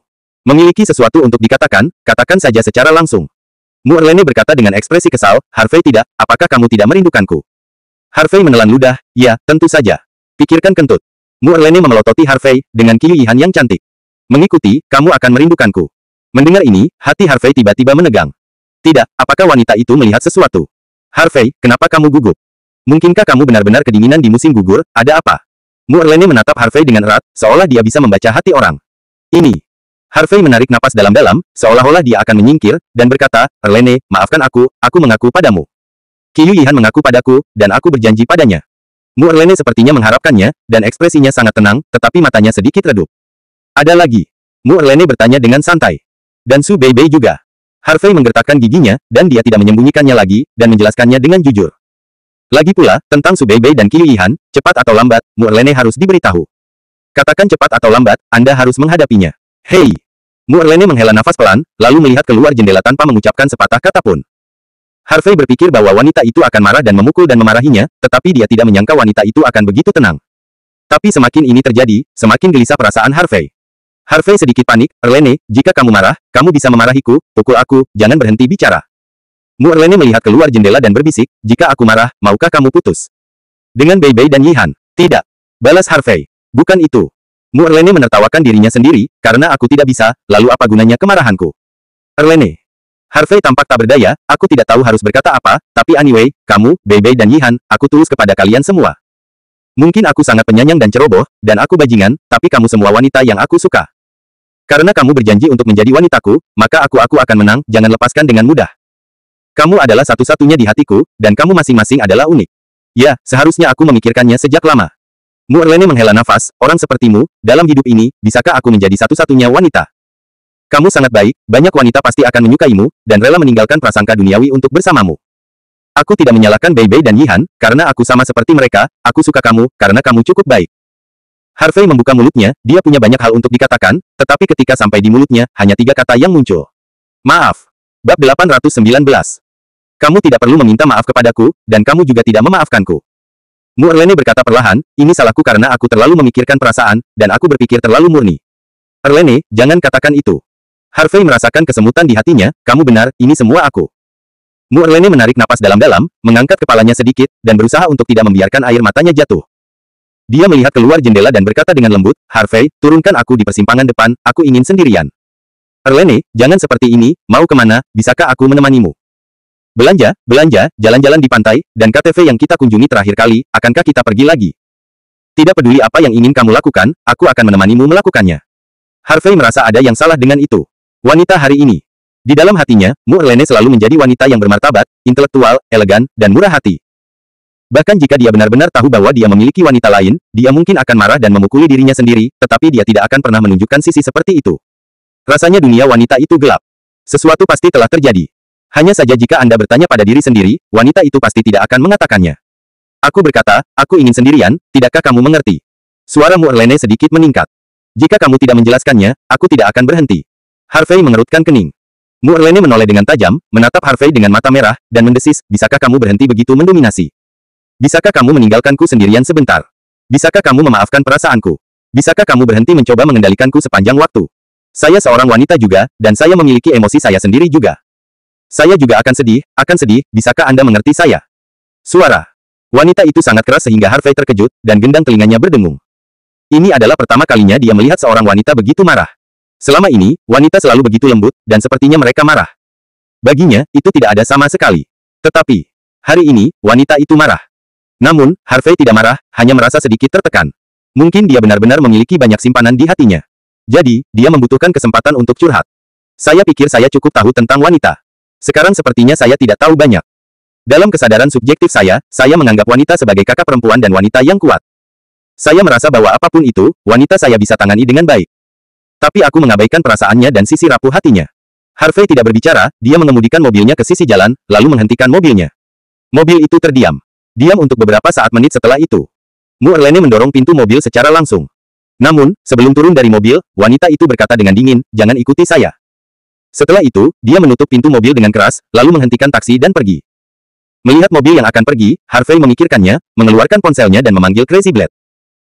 memiliki sesuatu untuk dikatakan, katakan saja secara langsung. Mu Erlene berkata dengan ekspresi kesal, Harvey tidak, apakah kamu tidak merindukanku? Harvey menelan ludah, ya, tentu saja. Pikirkan kentut. Mu Erlene memelototi Harvey, dengan Qiyu Yihan yang cantik. Mengikuti, kamu akan merindukanku. Mendengar ini, hati Harvey tiba-tiba menegang. Tidak, apakah wanita itu melihat sesuatu? Harvey, kenapa kamu gugup? Mungkinkah kamu benar-benar kedinginan di musim gugur, ada apa? Mu Erlene menatap Harvey dengan erat, seolah dia bisa membaca hati orang. Ini. Harvey menarik napas dalam-dalam, seolah-olah dia akan menyingkir, dan berkata, Erlene, maafkan aku mengaku padamu. Qiyu Yihan mengaku padaku, dan aku berjanji padanya. Mu Erlene sepertinya mengharapkannya, dan ekspresinya sangat tenang, tetapi matanya sedikit redup. Ada lagi. Mu Erlene bertanya dengan santai. Dan Su Beibei juga. Harvey menggertakkan giginya, dan dia tidak menyembunyikannya lagi, dan menjelaskannya dengan jujur. Lagi pula, tentang Su Beibei dan Qiyu Yihan, cepat atau lambat, Mu Erlene harus diberitahu. Katakan cepat atau lambat, Anda harus menghadapinya. Hei! Mu Erlene menghela nafas pelan, lalu melihat keluar jendela tanpa mengucapkan sepatah kata pun. Harvey berpikir bahwa wanita itu akan marah dan memukul dan memarahinya, tetapi dia tidak menyangka wanita itu akan begitu tenang. Tapi semakin ini terjadi, semakin gelisah perasaan Harvey. Harvey sedikit panik, Erlene, jika kamu marah, kamu bisa memarahiku, pukul aku, jangan berhenti bicara. Mu Erlene melihat keluar jendela dan berbisik, jika aku marah, maukah kamu putus? Dengan Beibei dan Yihan. Tidak. Balas Harvey. Bukan itu. Mu Erlene menertawakan dirinya sendiri, karena aku tidak bisa, lalu apa gunanya kemarahanku? Erlene. Harvey tampak tak berdaya, aku tidak tahu harus berkata apa, tapi anyway, kamu, Beibei dan Yihan, aku tulus kepada kalian semua. Mungkin aku sangat penyayang dan ceroboh, dan aku bajingan, tapi kamu semua wanita yang aku suka. Karena kamu berjanji untuk menjadi wanitaku, maka aku akan menang, jangan lepaskan dengan mudah. Kamu adalah satu-satunya di hatiku, dan kamu masing-masing adalah unik. Ya, seharusnya aku memikirkannya sejak lama. Mu Erlene menghela nafas, orang sepertimu, dalam hidup ini, bisakah aku menjadi satu-satunya wanita? Kamu sangat baik, banyak wanita pasti akan menyukaimu, dan rela meninggalkan prasangka duniawi untuk bersamamu. Aku tidak menyalahkan Beibei dan Yihan, karena aku sama seperti mereka, aku suka kamu, karena kamu cukup baik. Harvey membuka mulutnya, dia punya banyak hal untuk dikatakan, tetapi ketika sampai di mulutnya, hanya 3 kata yang muncul. Maaf. Bab 819. Kamu tidak perlu meminta maaf kepadaku, dan kamu juga tidak memaafkanku. Mu Erlene berkata perlahan, ini salahku karena aku terlalu memikirkan perasaan, dan aku berpikir terlalu murni. Erlene, jangan katakan itu. Harvey merasakan kesemutan di hatinya, kamu benar, ini semua aku. Mu Erlene menarik napas dalam-dalam, mengangkat kepalanya sedikit, dan berusaha untuk tidak membiarkan air matanya jatuh. Dia melihat keluar jendela dan berkata dengan lembut, Harvey, turunkan aku di persimpangan depan, aku ingin sendirian. Erlene, jangan seperti ini, mau kemana, bisakah aku menemanimu? Belanja, jalan-jalan di pantai, dan KTV yang kita kunjungi terakhir kali, akankah kita pergi lagi? Tidak peduli apa yang ingin kamu lakukan, aku akan menemanimu melakukannya. Harvey merasa ada yang salah dengan itu. Wanita hari ini. Di dalam hatinya, Mu Erlene selalu menjadi wanita yang bermartabat, intelektual, elegan, dan murah hati. Bahkan jika dia benar-benar tahu bahwa dia memiliki wanita lain, dia mungkin akan marah dan memukuli dirinya sendiri, tetapi dia tidak akan pernah menunjukkan sisi seperti itu. Rasanya dunia wanita itu gelap. Sesuatu pasti telah terjadi. Hanya saja jika Anda bertanya pada diri sendiri, wanita itu pasti tidak akan mengatakannya. Aku berkata, aku ingin sendirian, tidakkah kamu mengerti? Suara Mu Erlene sedikit meningkat. Jika kamu tidak menjelaskannya, aku tidak akan berhenti. Harvey mengerutkan kening. Mu Erlene menoleh dengan tajam, menatap Harvey dengan mata merah, dan mendesis, bisakah kamu berhenti begitu mendominasi? Bisakah kamu meninggalkanku sendirian sebentar? Bisakah kamu memaafkan perasaanku? Bisakah kamu berhenti mencoba mengendalikanku sepanjang waktu? Saya seorang wanita juga, dan saya memiliki emosi saya sendiri juga. Saya juga akan sedih, bisakah Anda mengerti saya? Suara wanita itu sangat keras sehingga Harvey terkejut, dan gendang telinganya berdengung. Ini adalah pertama kalinya dia melihat seorang wanita begitu marah. Selama ini, wanita selalu begitu lembut, dan sepertinya mereka marah. Baginya, itu tidak ada sama sekali. Tetapi, hari ini, wanita itu marah. Namun, Harvey tidak marah, hanya merasa sedikit tertekan. Mungkin dia benar-benar memiliki banyak simpanan di hatinya. Jadi, dia membutuhkan kesempatan untuk curhat. Saya pikir saya cukup tahu tentang wanita. Sekarang sepertinya saya tidak tahu banyak. Dalam kesadaran subjektif saya menganggap wanita sebagai kakak perempuan dan wanita yang kuat. Saya merasa bahwa apapun itu, wanita saya bisa tangani dengan baik. Tapi aku mengabaikan perasaannya dan sisi rapuh hatinya. Harvey tidak berbicara, dia mengemudikan mobilnya ke sisi jalan, lalu menghentikan mobilnya. Mobil itu terdiam. Diam untuk beberapa menit setelah itu. Muirlane mendorong pintu mobil secara langsung. Namun, sebelum turun dari mobil, wanita itu berkata dengan dingin, "Jangan ikuti saya." Setelah itu, dia menutup pintu mobil dengan keras, lalu menghentikan taksi dan pergi. Melihat mobil yang akan pergi, Harvey memikirkannya, mengeluarkan ponselnya dan memanggil Crazy Blade.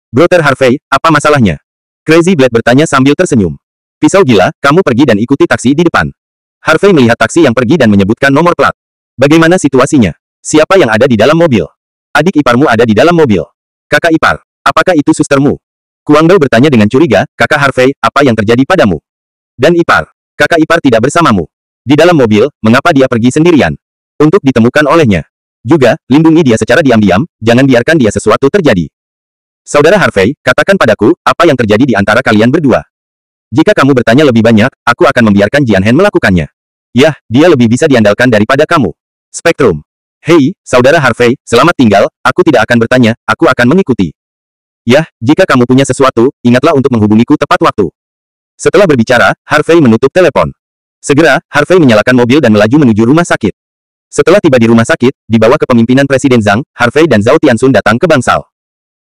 "Brother Harvey, apa masalahnya?" Crazy Blade bertanya sambil tersenyum. "Pisau gila, kamu pergi dan ikuti taksi di depan." Harvey melihat taksi yang pergi dan menyebutkan nomor plat. "Bagaimana situasinya? Siapa yang ada di dalam mobil?" "Adik iparmu ada di dalam mobil." "Kakak ipar? Apakah itu sustermu?" Kuang Dao bertanya dengan curiga, "Kakak Harvey, apa yang terjadi padamu?" "Dan ipar? Kakak ipar tidak bersamamu. Di dalam mobil, mengapa dia pergi sendirian?" "Untuk ditemukan olehnya. Juga, lindungi dia secara diam-diam, jangan biarkan dia sesuatu terjadi." "Saudara Harvey, katakan padaku, apa yang terjadi di antara kalian berdua? Jika kamu bertanya lebih banyak, aku akan membiarkan Jian Hen melakukannya. Yah, dia lebih bisa diandalkan daripada kamu." Spektrum. "Hei, saudara Harvey, selamat tinggal, aku tidak akan bertanya, aku akan mengikuti. Yah, jika kamu punya sesuatu, ingatlah untuk menghubungiku tepat waktu." Setelah berbicara, Harvey menutup telepon. Segera, Harvey menyalakan mobil dan melaju menuju rumah sakit. Setelah tiba di rumah sakit, di bawah kepemimpinan Presiden Zhang, Harvey dan Zhao Tianxun datang ke bangsal.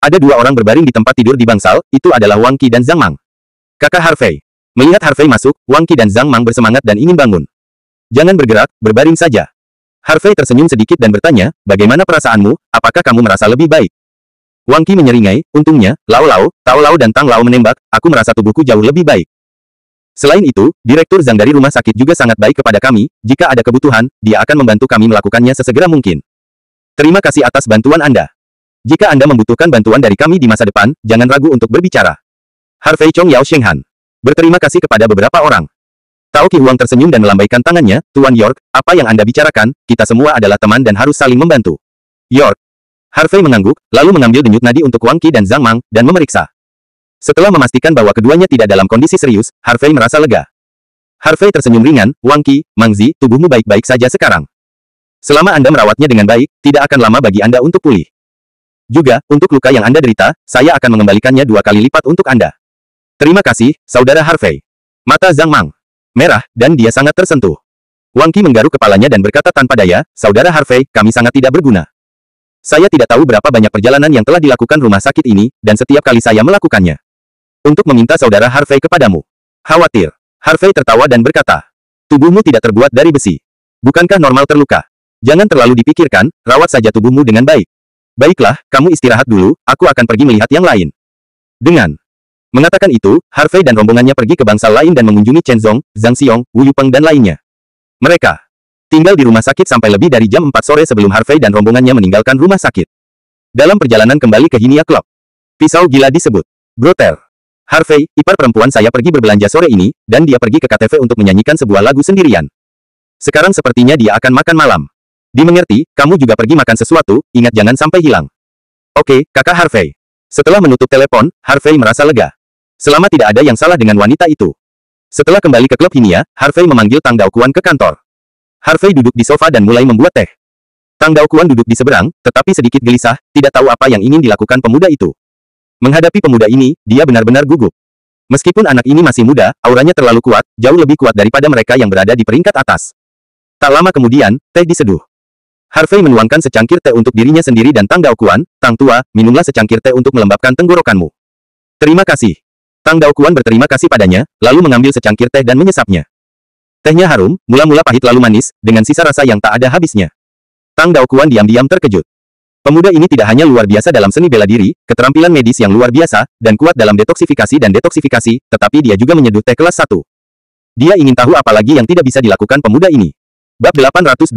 Ada dua orang berbaring di tempat tidur di bangsal, itu adalah Wang Qi dan Zhang Mang. "Kakak Harvey." Melihat Harvey masuk, Wang Qi dan Zhang Mang bersemangat dan ingin bangun. "Jangan bergerak, berbaring saja." Harvey tersenyum sedikit dan bertanya, "Bagaimana perasaanmu, apakah kamu merasa lebih baik?" Wang Qi menyeringai, "Untungnya, Lao Lao, Tao Lao dan Tang Lao menembak, aku merasa tubuhku jauh lebih baik. Selain itu, Direktur Zhang dari rumah sakit juga sangat baik kepada kami, jika ada kebutuhan, dia akan membantu kami melakukannya sesegera mungkin. Terima kasih atas bantuan Anda. Jika Anda membutuhkan bantuan dari kami di masa depan, jangan ragu untuk berbicara." Harvey Chong Yao Shenghan berterima kasih kepada beberapa orang. Tao Qi Huang tersenyum dan melambaikan tangannya, "Tuan York, apa yang Anda bicarakan, kita semua adalah teman dan harus saling membantu." "York." Harvey mengangguk, lalu mengambil denyut nadi untuk Wang Qi dan Zhang Mang, dan memeriksa. Setelah memastikan bahwa keduanya tidak dalam kondisi serius, Harvey merasa lega. Harvey tersenyum ringan, "Wang Qi, Mang Zi, tubuhmu baik-baik saja sekarang. Selama Anda merawatnya dengan baik, tidak akan lama bagi Anda untuk pulih. Juga, untuk luka yang Anda derita, saya akan mengembalikannya 2 kali lipat untuk Anda." "Terima kasih, saudara Harvey." Mata Zhang Mang merah, dan dia sangat tersentuh. Wang Qi menggaruk kepalanya dan berkata tanpa daya, "Saudara Harvey, kami sangat tidak berguna. Saya tidak tahu berapa banyak perjalanan yang telah dilakukan rumah sakit ini, dan setiap kali saya melakukannya. Untuk meminta saudara Harvey kepadamu. Khawatir." Harvey tertawa dan berkata, "Tubuhmu tidak terbuat dari besi. Bukankah normal terluka? Jangan terlalu dipikirkan, rawat saja tubuhmu dengan baik. Baiklah, kamu istirahat dulu, aku akan pergi melihat yang lain." Dengan mengatakan itu, Harvey dan rombongannya pergi ke bangsal lain dan mengunjungi Chen Zong, Zhang Xiong, Wu Yupeng dan lainnya. Mereka tinggal di rumah sakit sampai lebih dari jam 4 sore sebelum Harvey dan rombongannya meninggalkan rumah sakit. Dalam perjalanan kembali ke Hinia Club, pisau gila disebut. "Brother Harvey, ipar perempuan saya pergi berbelanja sore ini, dan dia pergi ke KTV untuk menyanyikan sebuah lagu sendirian. Sekarang sepertinya dia akan makan malam. Dimengerti, kamu juga pergi makan sesuatu, ingat jangan sampai hilang." "Oke, kakak Harvey." Setelah menutup telepon, Harvey merasa lega. Selama tidak ada yang salah dengan wanita itu. Setelah kembali ke klub Hinia, Harvey memanggil Tang Daokuan ke kantor. Harvey duduk di sofa dan mulai membuat teh. Tang Daokuan duduk di seberang, tetapi sedikit gelisah, tidak tahu apa yang ingin dilakukan pemuda itu. Menghadapi pemuda ini, dia benar-benar gugup. Meskipun anak ini masih muda, auranya terlalu kuat, jauh lebih kuat daripada mereka yang berada di peringkat atas. Tak lama kemudian, teh diseduh. Harvey menuangkan secangkir teh untuk dirinya sendiri dan Tang Daokuan, "Tang tua, minumlah secangkir teh untuk melembabkan tenggorokanmu." "Terima kasih." Tang Daokuan berterima kasih padanya, lalu mengambil secangkir teh dan menyesapnya. Tehnya harum, mula-mula pahit lalu manis, dengan sisa rasa yang tak ada habisnya. Tang Daokuan diam-diam terkejut. Pemuda ini tidak hanya luar biasa dalam seni bela diri, keterampilan medis yang luar biasa, dan kuat dalam detoksifikasi dan detoksifikasi, tetapi dia juga menyeduh teh kelas 1. Dia ingin tahu apa lagi yang tidak bisa dilakukan pemuda ini. Bab 820.